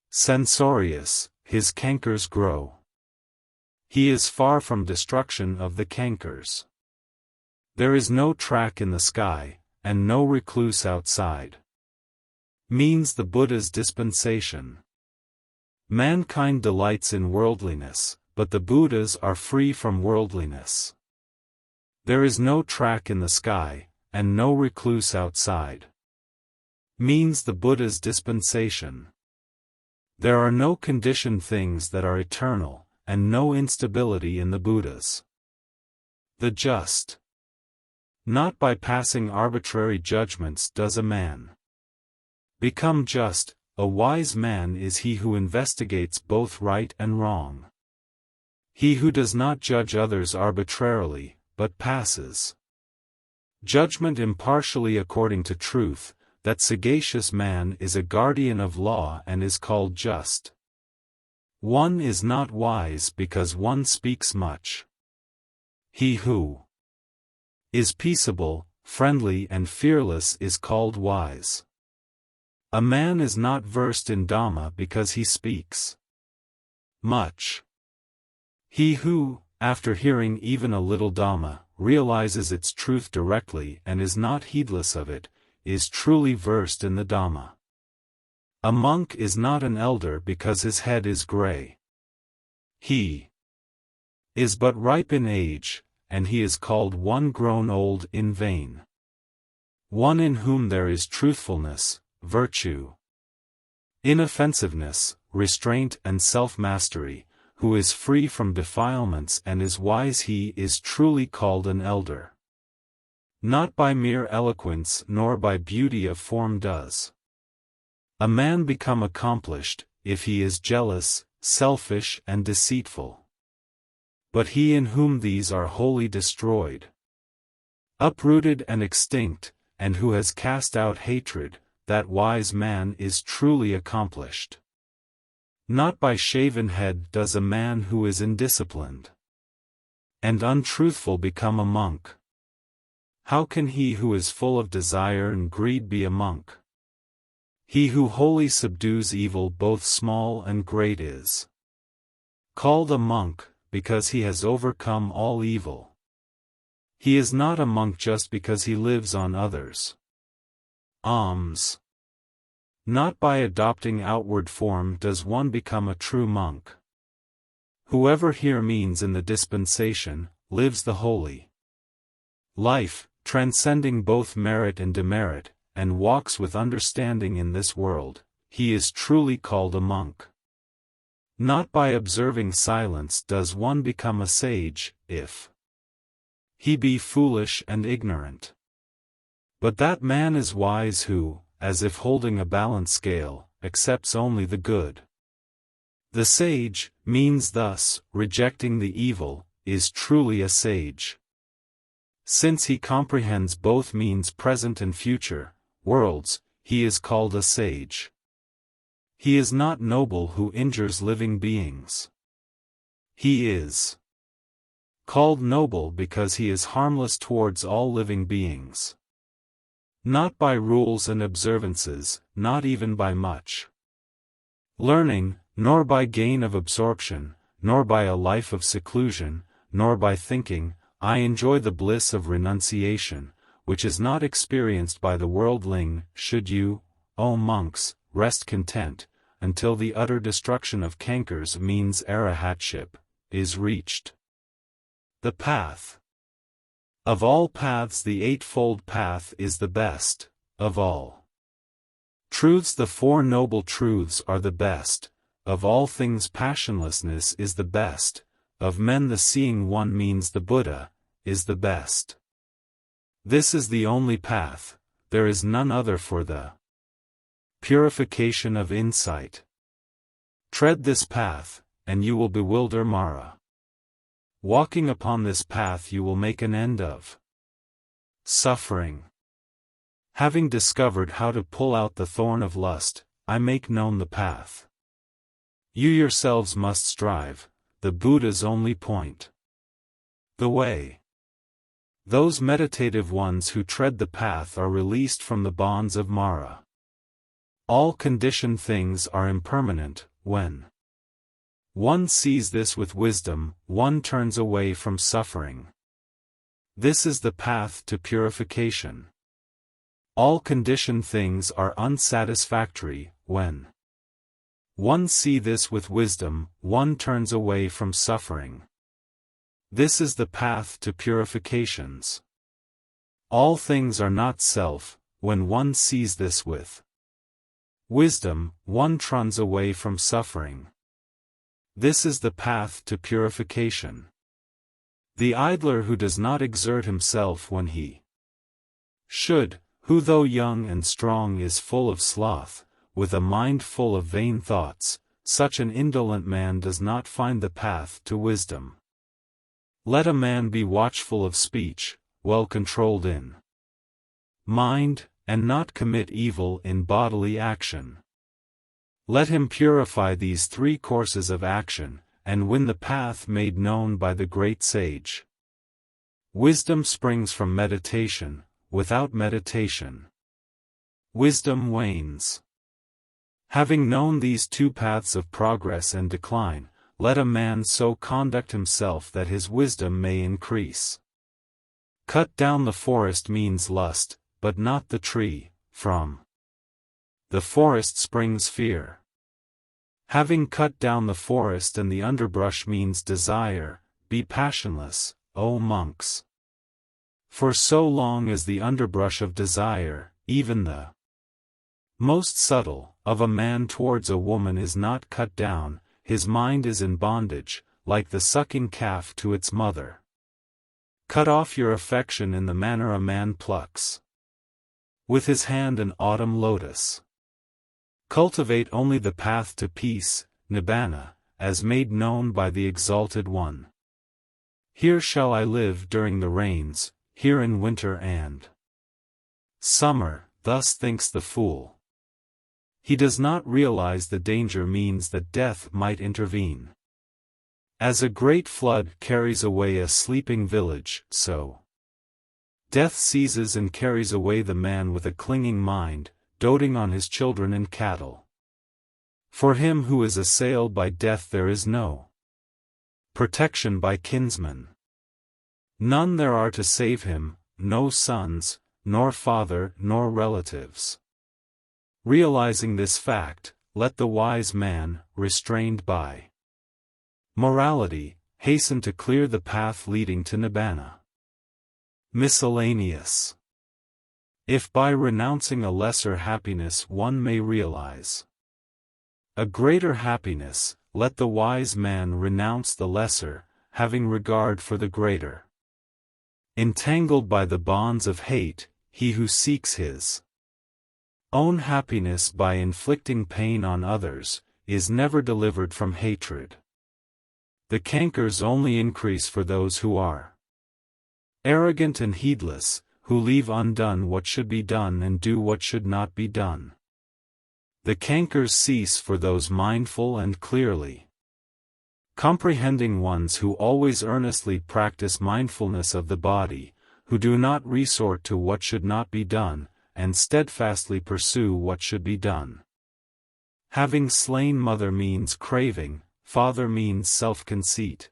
censorious, his cankers grow. He is far from destruction of the cankers. There is no track in the sky, and no recluse outside. Means the Buddha's dispensation. Mankind delights in worldliness, but the Buddhas are free from worldliness. There is no track in the sky, and no recluse outside. Means the Buddha's dispensation. There are no conditioned things that are eternal, and no instability in the Buddhas. The just. Not by passing arbitrary judgments does a man become just. A wise man is he who investigates both right and wrong. He who does not judge others arbitrarily, but passes judgment impartially according to truth. That sagacious man is a guardian of law and is called just. One is not wise because one speaks much. He who is peaceable, friendly and fearless is called wise. A man is not versed in Dhamma because he speaks much. He who, after hearing even a little Dhamma, realizes its truth directly and is not heedless of it, is truly versed in the Dhamma. A monk is not an elder because his head is gray. He is but ripe in age, and he is called one grown old in vain. One in whom there is truthfulness, virtue, inoffensiveness, restraint and self-mastery, who is free from defilements and is wise, he is truly called an elder. Not by mere eloquence nor by beauty of form does a man become accomplished, if he is jealous, selfish and deceitful. But he in whom these are wholly destroyed, uprooted and extinct, and who has cast out hatred, that wise man is truly accomplished. Not by shaven head does a man who is indisciplined and untruthful become a monk. How can he who is full of desire and greed be a monk? He who wholly subdues evil both small and great is called a monk, because he has overcome all evil. He is not a monk just because he lives on others' alms. Not by adopting outward form does one become a true monk. Whoever here means in the dispensation, lives the holy life, transcending both merit and demerit, and walks with understanding in this world, he is truly called a monk. Not by observing silence does one become a sage, if he be foolish and ignorant. But that man is wise who, as if holding a balance scale, accepts only the good. The sage, means thus, rejecting the evil, is truly a sage. Since he comprehends both means present and future worlds, he is called a sage. He is not noble who injures living beings. He is called noble because he is harmless towards all living beings. Not by rules and observances, not even by much learning, nor by gain of absorption, nor by a life of seclusion, nor by thinking, I enjoy the bliss of renunciation, which is not experienced by the worldling, should you, O monks, rest content, until the utter destruction of cankers means arahatship, is reached. The path. Of all paths the Eightfold Path is the best, of all truths the Four Noble Truths are the best, of all things passionlessness is the best, of men the Seeing One means the Buddha, is the best. This is the only path, there is none other for the purification of insight. Tread this path, and you will bewilder Mara. Walking upon this path you will make an end of suffering. Having discovered how to pull out the thorn of lust, I make known the path. You yourselves must strive, the Buddha's only point. The way. Those meditative ones who tread the path are released from the bonds of Mara. All conditioned things are impermanent, when one sees this with wisdom, one turns away from suffering. This is the path to purification. All conditioned things are unsatisfactory, when one sees this with wisdom, one turns away from suffering. This is the path to purifications. All things are not self, when one sees this with wisdom, one turns away from suffering. This is the path to purification. The idler who does not exert himself when he should, who though young and strong is full of sloth, with a mind full of vain thoughts, such an indolent man does not find the path to wisdom. Let a man be watchful of speech, well controlled in mind, and not commit evil in bodily action. Let him purify these three courses of action, and win the path made known by the great sage. Wisdom springs from meditation, without meditation wisdom wanes. Having known these two paths of progress and decline, let a man so conduct himself that his wisdom may increase. Cut down the forest means lust, but not the tree, from the forest springs fear. Having cut down the forest and the underbrush means desire, be passionless, O monks. For so long as the underbrush of desire, even the most subtle, of a man towards a woman is not cut down, his mind is in bondage, like the sucking calf to its mother. Cut off your affection in the manner a man plucks with his hand an autumn lotus. Cultivate only the path to peace, nibbana, as made known by the Exalted One. Here shall I live during the rains, here in winter and summer, thus thinks the fool. He does not realize the danger means that death might intervene. As a great flood carries away a sleeping village, so death seizes and carries away the man with a clinging mind. doting on his children and cattle. For him who is assailed by death there is no protection by kinsmen. None there are to save him, no sons, nor father, nor relatives. Realizing this fact, let the wise man, restrained by morality, hasten to clear the path leading to Nibbana. Miscellaneous. If by renouncing a lesser happiness one may realize a greater happiness, let the wise man renounce the lesser, having regard for the greater. Entangled by the bonds of hate, he who seeks his own happiness by inflicting pain on others, is never delivered from hatred. The cankers only increase for those who are arrogant and heedless, who leave undone what should be done and do what should not be done. The cankers cease for those mindful and clearly comprehending ones who always earnestly practice mindfulness of the body, who do not resort to what should not be done, and steadfastly pursue what should be done. Having slain mother means craving, father means self-conceit.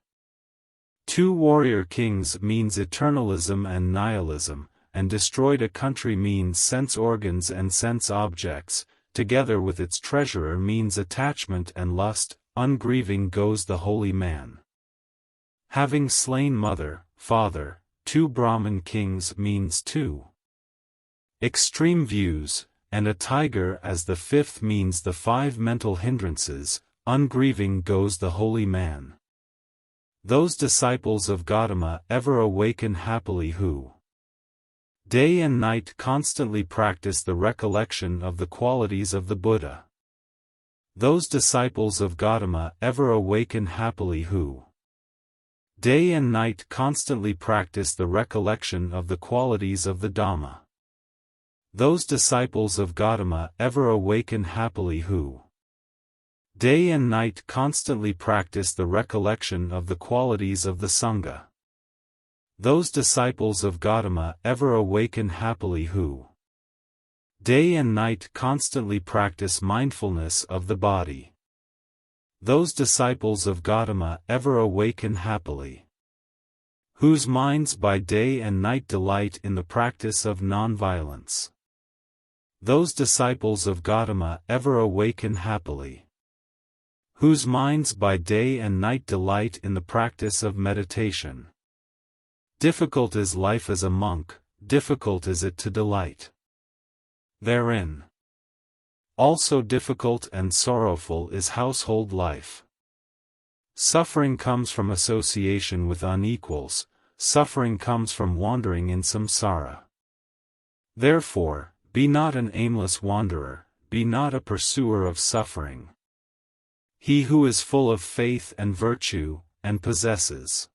Two warrior kings means eternalism and nihilism, and destroyed a country means sense organs and sense objects, together with its treasurer means attachment and lust, ungrieving goes the holy man. Having slain mother, father, two Brahmin kings means two extreme views, and a tiger as the fifth means the five mental hindrances, ungrieving goes the holy man. Those disciples of Gautama ever awaken happily who day and night constantly practice the recollection of the qualities of the Buddha. Those disciples of Gautama ever awaken happily who day and night constantly practice the recollection of the qualities of the Dhamma. Those disciples of Gautama ever awaken happily who day and night constantly practice the recollection of the qualities of the Sangha. Those disciples of Gautama ever awaken happily who day and night constantly practice mindfulness of the body. Those disciples of Gautama ever awaken happily whose minds by day and night delight in the practice of non-violence. Those disciples of Gautama ever awaken happily whose minds by day and night delight in the practice of meditation. Difficult is life as a monk, difficult is it to delight therein. Also difficult and sorrowful is household life. Suffering comes from association with unequals, suffering comes from wandering in samsara. Therefore, be not an aimless wanderer, be not a pursuer of suffering. He who is full of faith and virtue, and possesses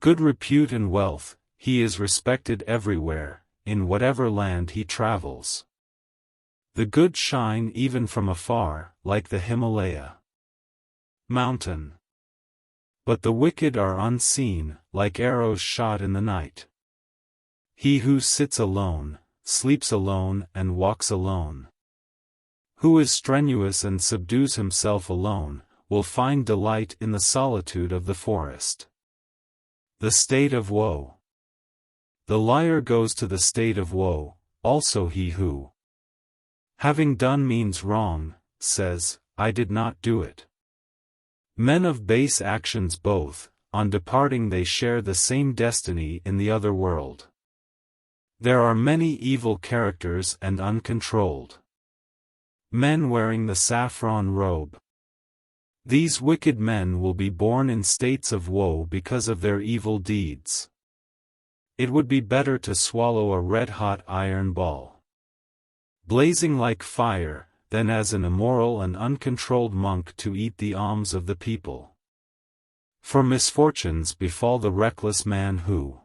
good repute and wealth, he is respected everywhere, in whatever land he travels. The good shine even from afar, like the Himalaya mountain. But the wicked are unseen, like arrows shot in the night. He who sits alone, sleeps alone and walks alone, who is strenuous and subdues himself alone, will find delight in the solitude of the forest. The state of woe. The liar goes to the state of woe, also he who having done means wrong, says, I did not do it. Men of base actions both, on departing they share the same destiny in the other world. There are many evil characters and uncontrolled men wearing the saffron robe. These wicked men will be born in states of woe because of their evil deeds. It would be better to swallow a red-hot iron ball, blazing like fire, than as an immoral and uncontrolled monk to eat the alms of the people. For misfortunes befall the reckless man who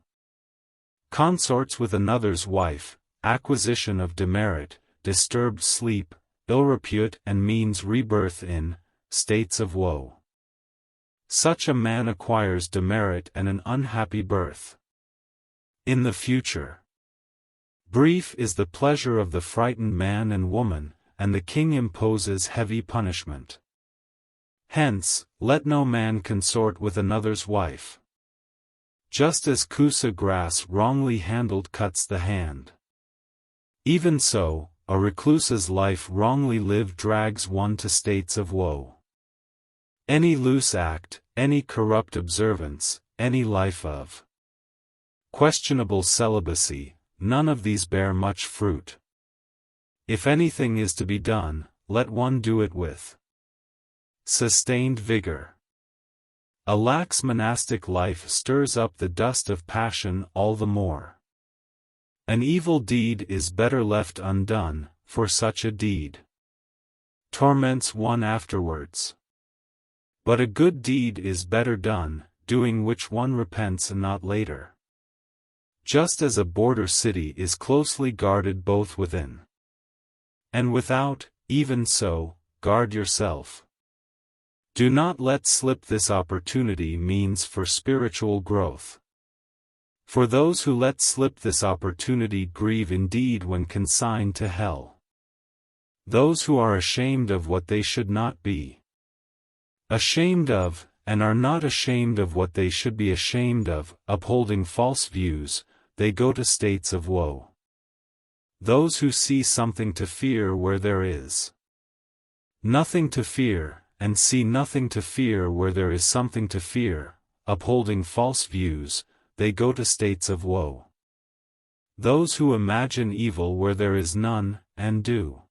consorts with another's wife, acquisition of demerit, disturbed sleep, ill repute and means rebirth in states of woe. Such a man acquires demerit and an unhappy birth in the future. Brief is the pleasure of the frightened man and woman, and the king imposes heavy punishment. Hence, let no man consort with another's wife. Just as kusa grass wrongly handled cuts the hand, even so, a recluse's life wrongly lived drags one to states of woe. Any loose act, any corrupt observance, any life of questionable celibacy, none of these bear much fruit. If anything is to be done, let one do it with sustained vigor. A lax monastic life stirs up the dust of passion all the more. An evil deed is better left undone, for such a deed torments one afterwards. But a good deed is better done, doing which one repents and not later. Just as a border city is closely guarded both within and without, even so, guard yourself. Do not let slip this opportunity means for spiritual growth. For those who let slip this opportunity grieve indeed when consigned to hell. Those who are ashamed of what they should not be ashamed of, and are not ashamed of what they should be ashamed of, upholding false views, they go to states of woe. Those who see something to fear where there is nothing to fear, and see nothing to fear where there is something to fear, upholding false views, they go to states of woe. Those who imagine evil where there is none, and do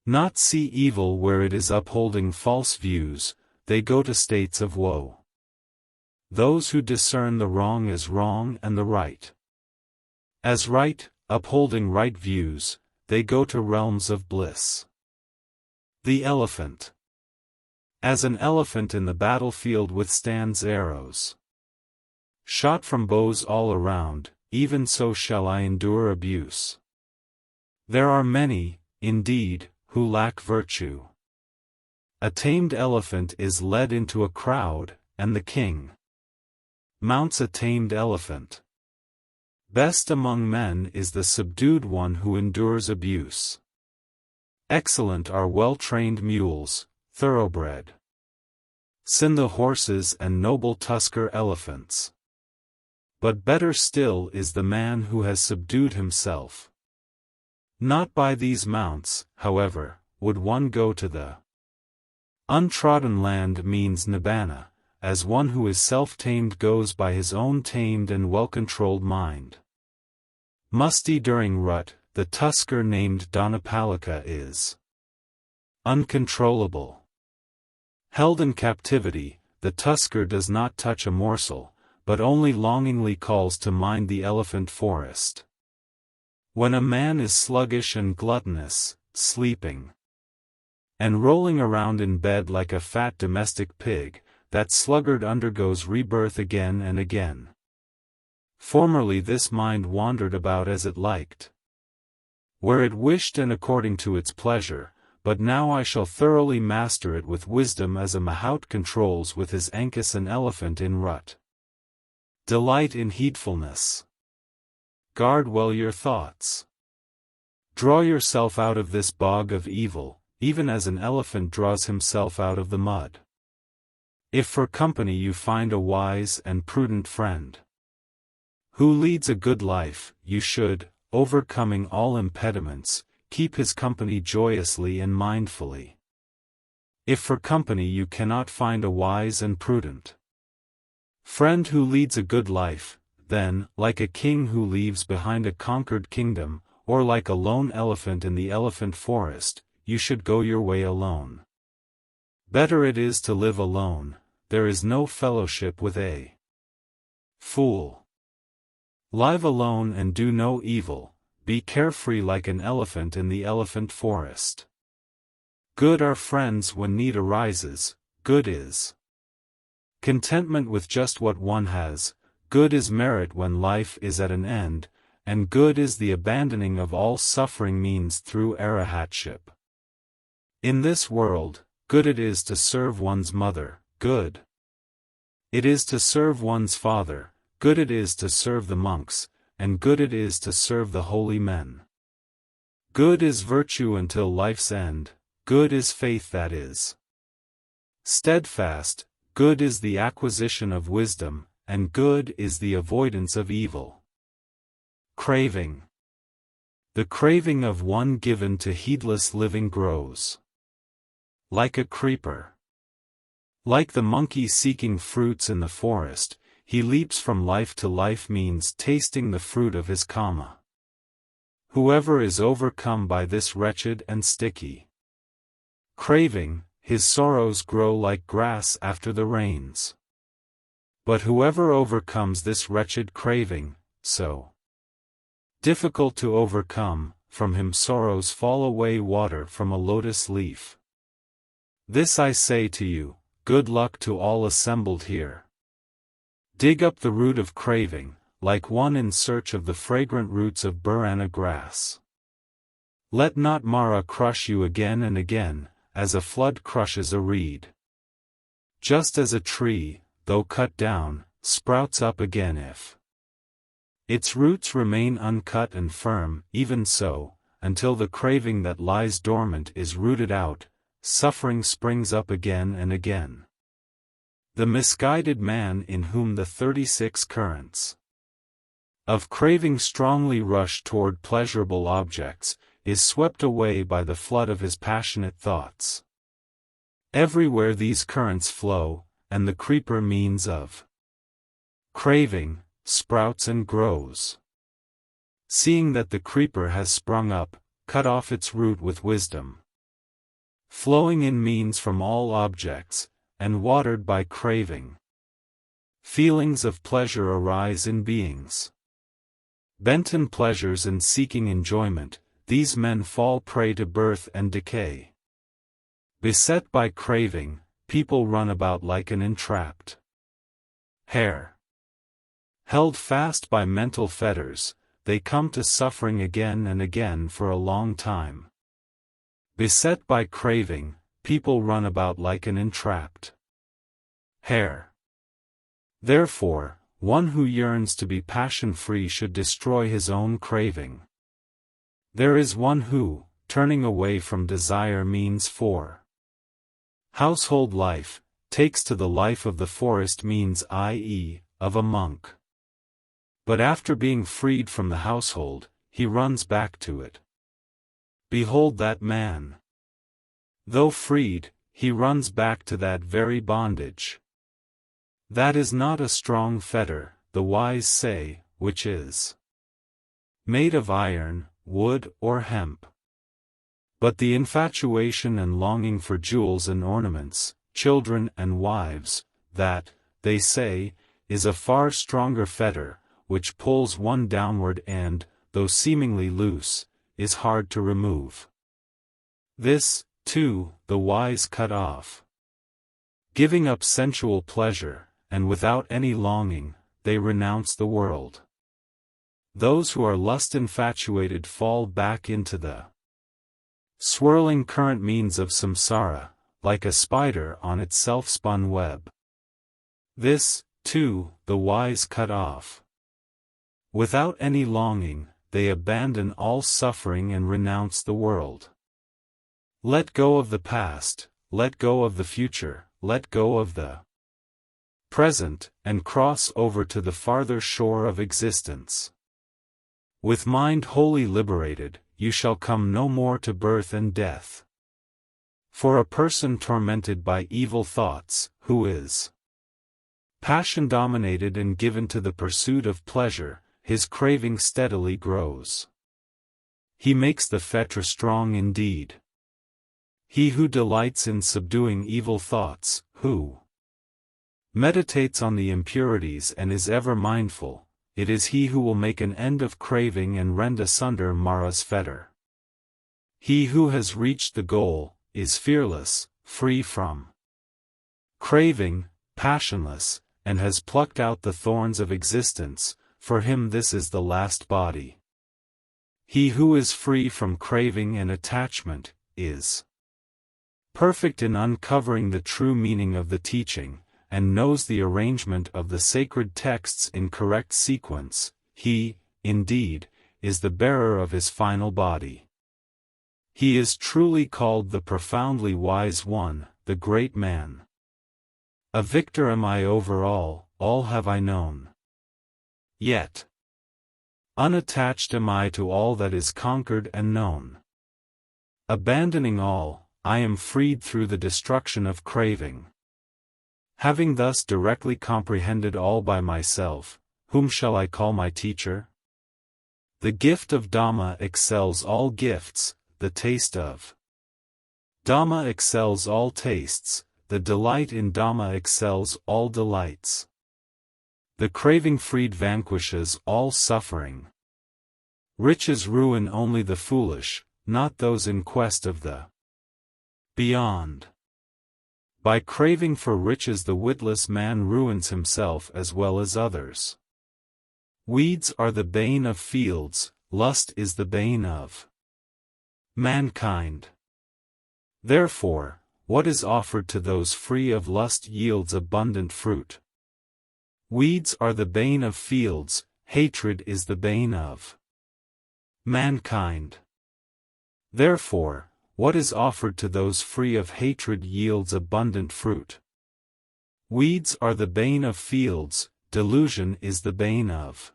not see evil where it is upholding false views, they go to states of woe. Those who discern the wrong as wrong and the right as right, upholding right views, they go to realms of bliss. The elephant. As an elephant in the battlefield withstands arrows shot from bows all around, even so shall I endure abuse. There are many, indeed, who lack virtue. A tamed elephant is led into a crowd, and the king mounts a tamed elephant. Best among men is the subdued one who endures abuse. Excellent are well-trained mules, thoroughbred. Sin the horses and noble tusker elephants. But better still is the man who has subdued himself. Not by these mounts, however, would one go to the untrodden land means nibbana, as one who is self-tamed goes by his own tamed and well-controlled mind. Musty during rut, the tusker named Dhammapada is uncontrollable. Held in captivity, the tusker does not touch a morsel, but only longingly calls to mind the elephant forest. When a man is sluggish and gluttonous, sleeping and rolling around in bed like a fat domestic pig, that sluggard undergoes rebirth again and again. Formerly this mind wandered about as it liked, where it wished and according to its pleasure, but now I shall thoroughly master it with wisdom as a mahout controls with his ankus an elephant in rut. Delight in heedfulness. Guard well your thoughts. Draw yourself out of this bog of evil, even as an elephant draws himself out of the mud. If for company you find a wise and prudent friend who leads a good life, you should, overcoming all impediments, keep his company joyously and mindfully. If for company you cannot find a wise and prudent friend who leads a good life, then, like a king who leaves behind a conquered kingdom, or like a lone elephant in the elephant forest, you should go your way alone. Better it is to live alone, there is no fellowship with a fool. Live alone and do no evil, be carefree like an elephant in the elephant forest. Good are friends when need arises, good is contentment with just what one has, good is merit when life is at an end, and good is the abandoning of all suffering means through arahatship. In this world, good it is to serve one's mother, good it is to serve one's father, good it is to serve the monks, and good it is to serve the holy men. Good is virtue until life's end, good is faith that is steadfast, good is the acquisition of wisdom, and good is the avoidance of evil. Craving. The craving of one given to heedless living grows like a creeper. Like the monkey seeking fruits in the forest, he leaps from life to life, means tasting the fruit of his karma. Whoever is overcome by this wretched and sticky craving, his sorrows grow like grass after the rains. But whoever overcomes this wretched craving, so difficult to overcome, from him sorrows fall away water from a lotus leaf. This I say to you, good luck to all assembled here. Dig up the root of craving, like one in search of the fragrant roots of burana grass. Let not Mara crush you again and again, as a flood crushes a reed. Just as a tree, though cut down, sprouts up again if its roots remain uncut and firm, even so, until the craving that lies dormant is rooted out, suffering springs up again and again. The misguided man in whom the 36 currents of craving strongly rush toward pleasurable objects, is swept away by the flood of his passionate thoughts. Everywhere these currents flow, and the creeper means of craving, sprouts and grows. Seeing that the creeper has sprung up, cut off its root with wisdom. Flowing in means from all objects, and watered by craving. Feelings of pleasure arise in beings bent in pleasures and seeking enjoyment, these men fall prey to birth and decay. Beset by craving, people run about like an entrapped hare. Held fast by mental fetters, they come to suffering again and again for a long time. Beset by craving, people run about like an entrapped hare. Therefore, one who yearns to be passion-free should destroy his own craving. There is one who, turning away from desire means for household life, takes to the life of the forest means i.e., of a monk. But after being freed from the household, he runs back to it. Behold that man. Though freed, he runs back to that very bondage. That is not a strong fetter, the wise say, which is made of iron, wood or hemp. But the infatuation and longing for jewels and ornaments, children and wives, that, they say, is a far stronger fetter, which pulls one downward and, though seemingly loose, is hard to remove. This, too, the wise cut off. Giving up sensual pleasure, and without any longing, they renounce the world. Those who are lust-infatuated fall back into the swirling current means of samsara, like a spider on its self-spun web. This, too, the wise cut off. Without any longing, they abandon all suffering and renounce the world. Let go of the past, let go of the future, let go of the present, and cross over to the farther shore of existence. With mind wholly liberated, you shall come no more to birth and death. For a person tormented by evil thoughts, who is passion-dominated and given to the pursuit of pleasure, his craving steadily grows. He makes the fetter strong indeed. He who delights in subduing evil thoughts, who meditates on the impurities and is ever mindful, it is he who will make an end of craving and rend asunder Mara's fetter. He who has reached the goal, is fearless, free from craving, passionless, and has plucked out the thorns of existence, for him this is the last body. He who is free from craving and attachment, is perfect in uncovering the true meaning of the teaching, and knows the arrangement of the sacred texts in correct sequence. He indeed, is the bearer of his final body. He is truly called the profoundly wise one, the great man. A victor am I over all have I known. Yet unattached am I to all that is conquered and known. Abandoning all, I am freed through the destruction of craving. Having thus directly comprehended all by myself, whom shall I call my teacher? The gift of Dhamma excels all gifts, the taste of Dhamma excels all tastes, the delight in Dhamma excels all delights. The craving-freed vanquishes all suffering. Riches ruin only the foolish, not those in quest of the beyond. By craving for riches the witless man ruins himself as well as others. Weeds are the bane of fields, lust is the bane of mankind. Therefore, what is offered to those free of lust yields abundant fruit. Weeds are the bane of fields, hatred is the bane of mankind. Therefore, what is offered to those free of hatred yields abundant fruit. Weeds are the bane of fields, delusion is the bane of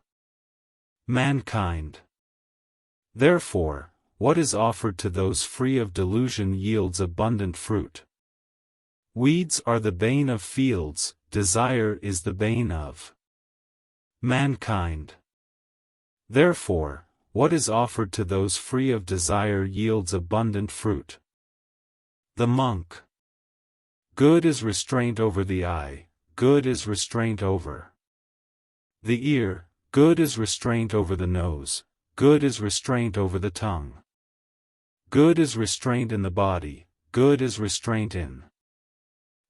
mankind. Therefore, what is offered to those free of delusion yields abundant fruit. Weeds are the bane of fields, desire is the bane of mankind. Therefore, what is offered to those free of desire yields abundant fruit. The monk. Good is restraint over the eye, good is restraint over the ear, good is restraint over the nose, good is restraint over the tongue. Good is restraint in the body, good is restraint in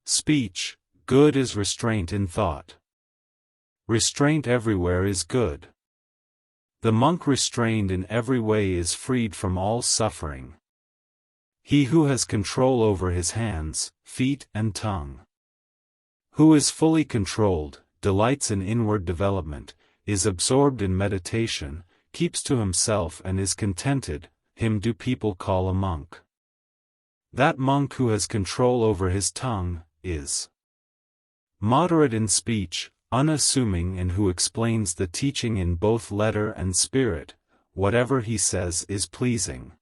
speech, good is restraint in thought. Restraint everywhere is good. The monk restrained in every way is freed from all suffering. He who has control over his hands, feet and tongue, who is fully controlled, delights in inward development, is absorbed in meditation, keeps to himself and is contented, him do people call a monk. That monk who has control over his tongue, is moderate in speech, unassuming and who explains the teaching in both letter and spirit, whatever he says is pleasing.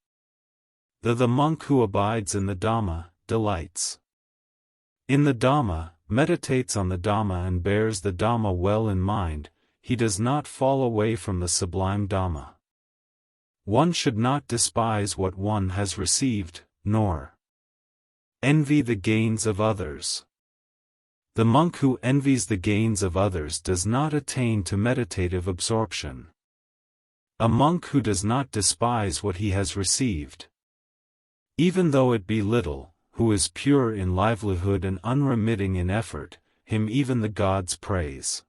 The monk who abides in the Dhamma, delights in the Dhamma, meditates on the Dhamma and bears the Dhamma well in mind, he does not fall away from the sublime Dhamma. One should not despise what one has received, nor envy the gains of others. The monk who envies the gains of others does not attain to meditative absorption. A monk who does not despise what he has received, even though it be little, who is pure in livelihood and unremitting in effort, him even the gods praise.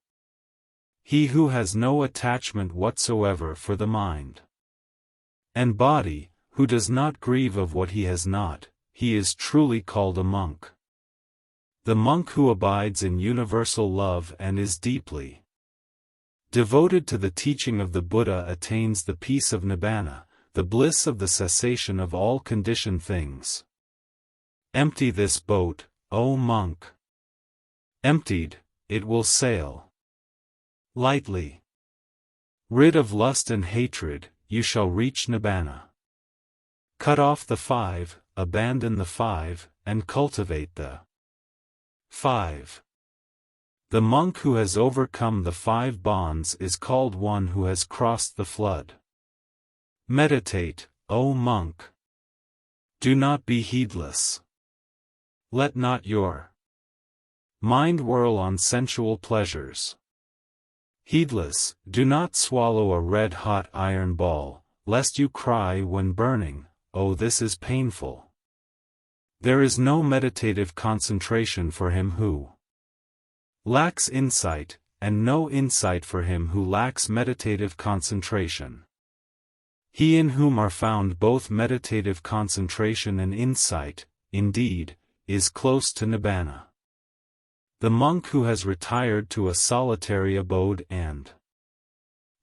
He who has no attachment whatsoever for the mind and body, who does not grieve of what he has not, he is truly called a monk. The monk who abides in universal love and is deeply devoted to the teaching of the Buddha attains the peace of Nibbana, the bliss of the cessation of all conditioned things. Empty this boat, O monk. Emptied, it will sail lightly. Rid of lust and hatred, you shall reach Nibbana. Cut off the five, abandon the five, and cultivate the 5. The monk who has overcome the 5 bonds is called one who has crossed the flood. Meditate, O monk. Do not be heedless. Let not your mind whirl on sensual pleasures. Heedless, do not swallow a red-hot iron ball, lest you cry when burning, "Oh, this is painful." There is no meditative concentration for him who lacks insight, and no insight for him who lacks meditative concentration. He in whom are found both meditative concentration and insight, indeed, is close to Nibbana. The monk who has retired to a solitary abode and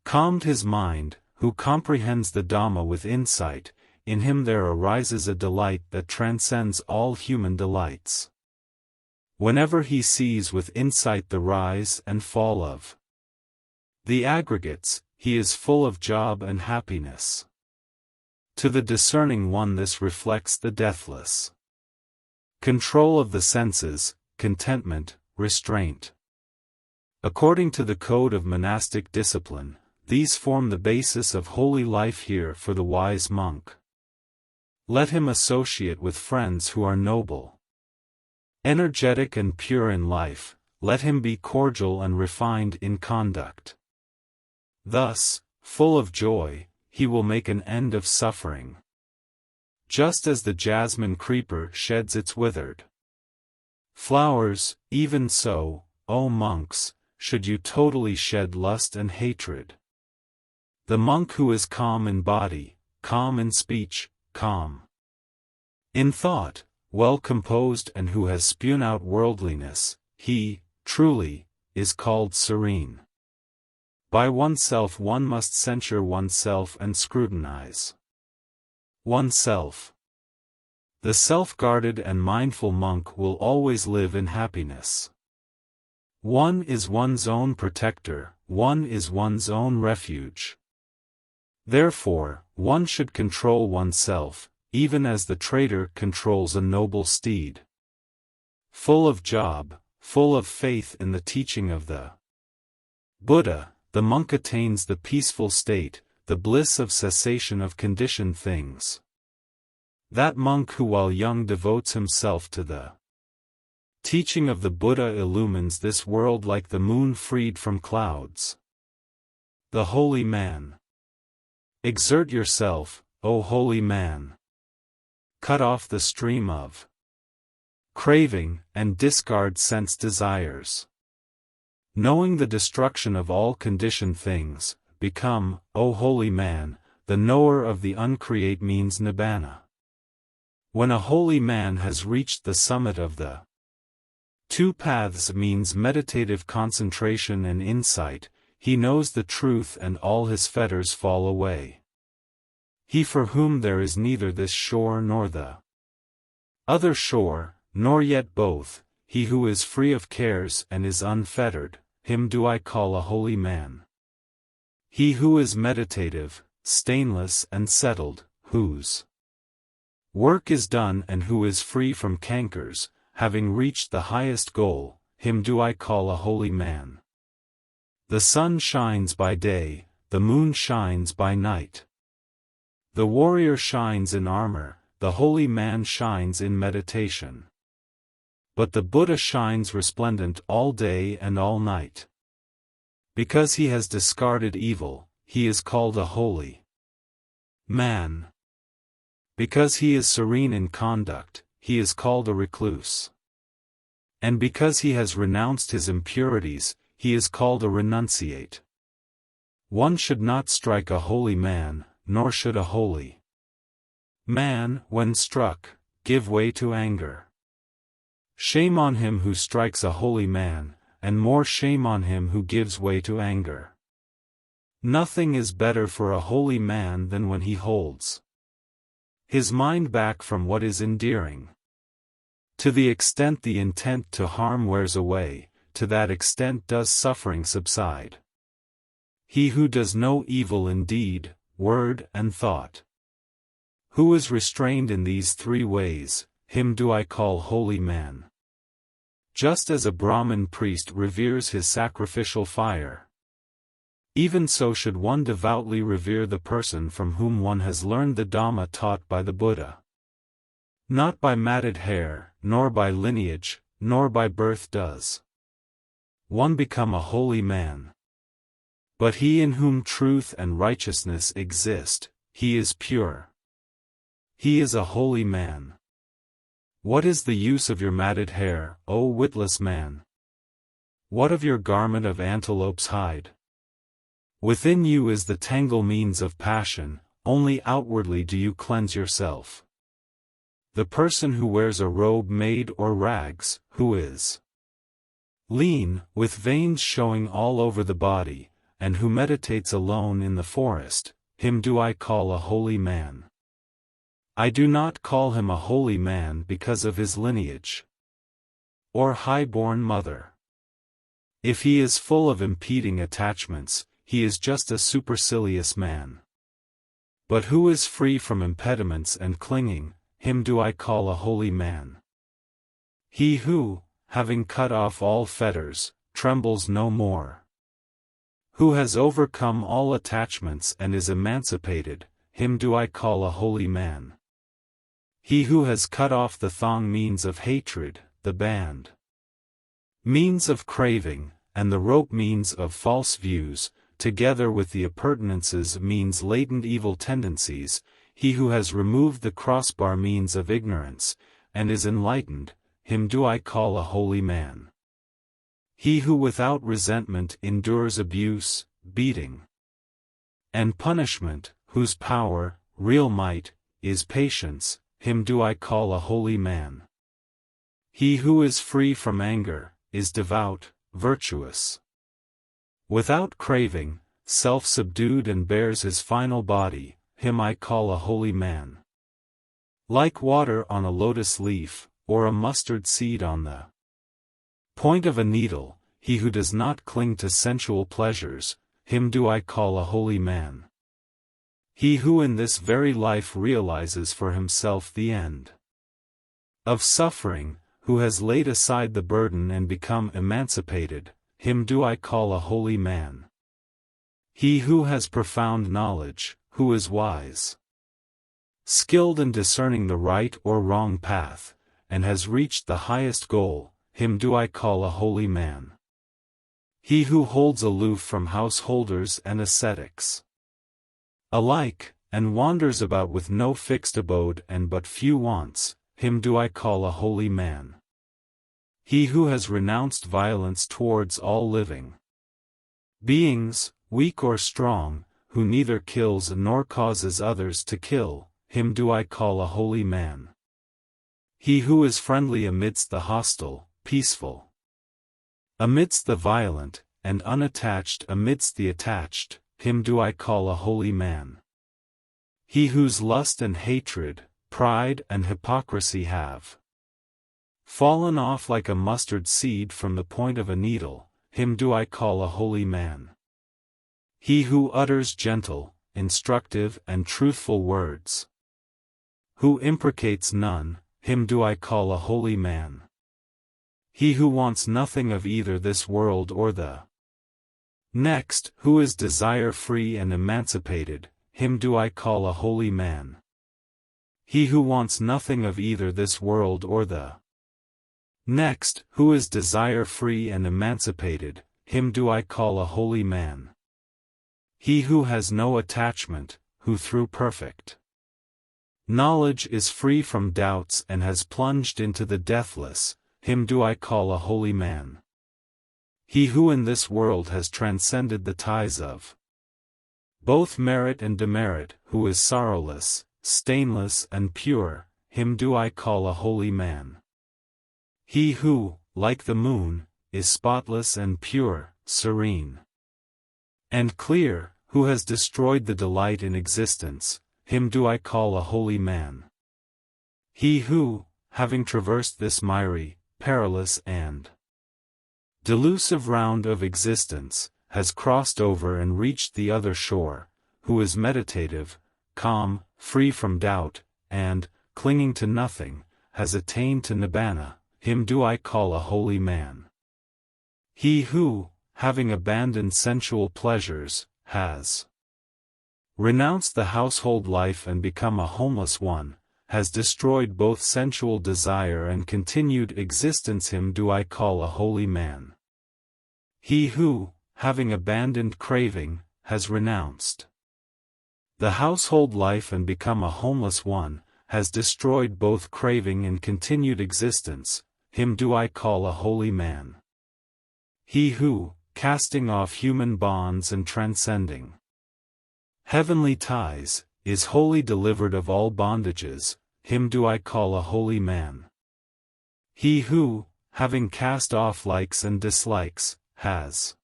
calmed his mind, who comprehends the Dhamma with insight, in him there arises a delight that transcends all human delights. Whenever he sees with insight the rise and fall of the aggregates, he is full of joy and happiness. To the discerning one this reflects the deathless control of the senses, contentment, restraint. According to the code of monastic discipline, these form the basis of holy life here for the wise monk. Let him associate with friends who are noble, energetic and pure in life, let him be cordial and refined in conduct. Thus, full of joy, he will make an end of suffering. Just as the jasmine creeper sheds its withered flowers, even so, O monks, should you totally shed lust and hatred. The monk who is calm in body, calm in speech, calm in thought, well composed and who has spun out worldliness, he, truly, is called serene. By oneself one must censure oneself and scrutinize oneself. The self-guarded and mindful monk will always live in happiness. One is one's own protector, one is one's own refuge. Therefore, one should control oneself, even as the trader controls a noble steed. Full of job, full of faith in the teaching of the Buddha, the monk attains the peaceful state, the bliss of cessation of conditioned things. That monk who while young devotes himself to the teaching of the Buddha illumines this world like the moon freed from clouds. The holy man. Exert yourself, O holy man. Cut off the stream of craving, and discard sense desires. Knowing the destruction of all conditioned things, become, O holy man, the knower of the uncreate means nibbana. When a holy man has reached the summit of the two paths means meditative concentration and insight, he knows the truth and all his fetters fall away. He for whom there is neither this shore nor the other shore, nor yet both, he who is free of cares and is unfettered, him do I call a holy man. He who is meditative, stainless and settled, whose work is done and who is free from cankers, having reached the highest goal, him do I call a holy man. The sun shines by day, the moon shines by night. The warrior shines in armor, the holy man shines in meditation. But the Buddha shines resplendent all day and all night. Because he has discarded evil, he is called a holy man. Because he is serene in conduct, he is called a recluse. And because he has renounced his impurities, he is called a renunciate. One should not strike a holy man, nor should a holy man, when struck, give way to anger. Shame on him who strikes a holy man, and more shame on him who gives way to anger. Nothing is better for a holy man than when he holds his mind back from what is endearing. To the extent the intent to harm wears away, to that extent does suffering subside. He who does no evil in deed, word and thought, who is restrained in these three ways, him do I call holy man. Just as a Brahmin priest reveres his sacrificial fire, even so should one devoutly revere the person from whom one has learned the Dhamma taught by the Buddha. Not by matted hair, nor by lineage, nor by birth does one become a holy man. But he in whom truth and righteousness exist, he is pure. He is a holy man. What is the use of your matted hair, O witless man? What of your garment of antelope's hide? Within you is the tangle means of passion, only outwardly do you cleanse yourself. The person who wears a robe made or rags, who is lean, with veins showing all over the body, and who meditates alone in the forest, him do I call a holy man. I do not call him a holy man because of his lineage or high-born mother. If he is full of impeding attachments, he is just a supercilious man. But who is free from impediments and clinging, him do I call a holy man. He who, having cut off all fetters, trembles no more. Who has overcome all attachments and is emancipated, him do I call a holy man. He who has cut off the thong means of hatred, the band means of craving, and the rope means of false views, together with the appurtenances means latent evil tendencies, he who has removed the crossbar means of ignorance, and is enlightened, him do I call a holy man. He who without resentment endures abuse, beating, and punishment, whose power, real might, is patience, him do I call a holy man. He who is free from anger, is devout, virtuous, without craving, self-subdued and bears his final body, him I call a holy man. Like water on a lotus leaf, or a mustard seed on the point of a needle, he who does not cling to sensual pleasures, him do I call a holy man. He who in this very life realizes for himself the end of suffering, who has laid aside the burden and become emancipated, him do I call a holy man. He who has profound knowledge, who is wise, skilled in discerning the right or wrong path, and has reached the highest goal, him do I call a holy man. He who holds aloof from householders and ascetics alike, and wanders about with no fixed abode and but few wants, him do I call a holy man. He who has renounced violence towards all living beings, weak or strong, who neither kills nor causes others to kill, him do I call a holy man. He who is friendly amidst the hostile, peaceful amidst the violent, and unattached amidst the attached, him do I call a holy man. He whose lust and hatred, pride and hypocrisy have fallen off like a mustard seed from the point of a needle, him do I call a holy man. He who utters gentle, instructive and truthful words, who imprecates none, him do I call a holy man. He who wants nothing of either this world or the next, who is desire-free and emancipated, him do I call a holy man. He who wants nothing of either this world or the next, who is desire-free and emancipated, him do I call a holy man. He who has no attachment, who through perfect knowledge is free from doubts and has plunged into the deathless, him do I call a holy man. He who in this world has transcended the ties of both merit and demerit, who is sorrowless, stainless and pure, him do I call a holy man. He who, like the moon, is spotless and pure, serene and clear, who has destroyed the delight in existence, him do I call a holy man. He who, having traversed this miry, perilous and delusive round of existence, has crossed over and reached the other shore, who is meditative, calm, free from doubt, and, clinging to nothing, has attained to nibbana, him do I call a holy man. He who, having abandoned sensual pleasures, has renounced the household life and become a homeless one, has destroyed both sensual desire and continued existence, him do I call a holy man. He who, having abandoned craving, has renounced the household life and become a homeless one, has destroyed both craving and continued existence, him do I call a holy man. He who, casting off human bonds and transcending heavenly ties, is wholly delivered of all bondages, him do I call a holy man. He who, having cast off likes and dislikes, has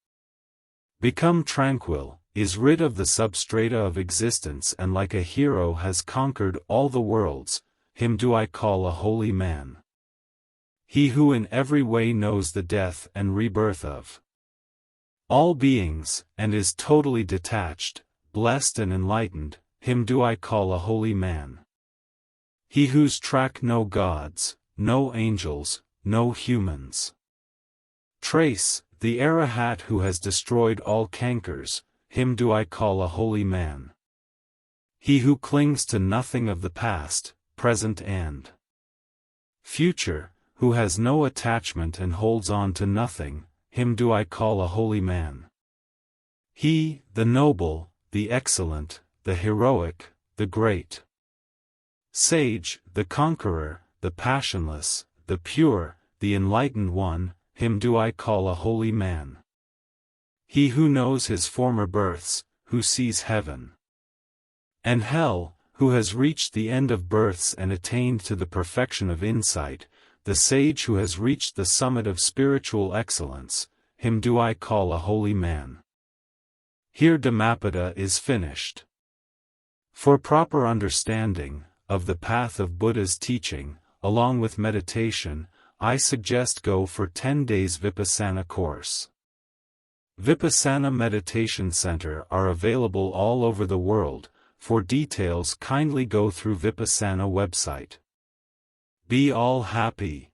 Become tranquil, is rid of the substrata of existence and like a hero has conquered all the worlds, him do I call a holy man. He who in every way knows the death and rebirth of all beings, and is totally detached, blessed and enlightened, him do I call a holy man. He whose track no gods, no angels, no humans trace, the Arahat who has destroyed all cankers, him do I call a holy man. He who clings to nothing of the past, present and future, who has no attachment and holds on to nothing, him do I call a holy man. He, the noble, the excellent, the heroic, the great sage, the conqueror, the passionless, the pure, the enlightened one, him do I call a holy man. He who knows his former births, who sees heaven and hell, who has reached the end of births and attained to the perfection of insight, the sage who has reached the summit of spiritual excellence, him do I call a holy man. Here Dhammapada is finished. For proper understanding of the path of Buddha's teaching, along with meditation, I suggest go for 10 days Vipassana course. Vipassana Meditation Center are available all over the world. For details kindly go through Vipassana website. Be all happy.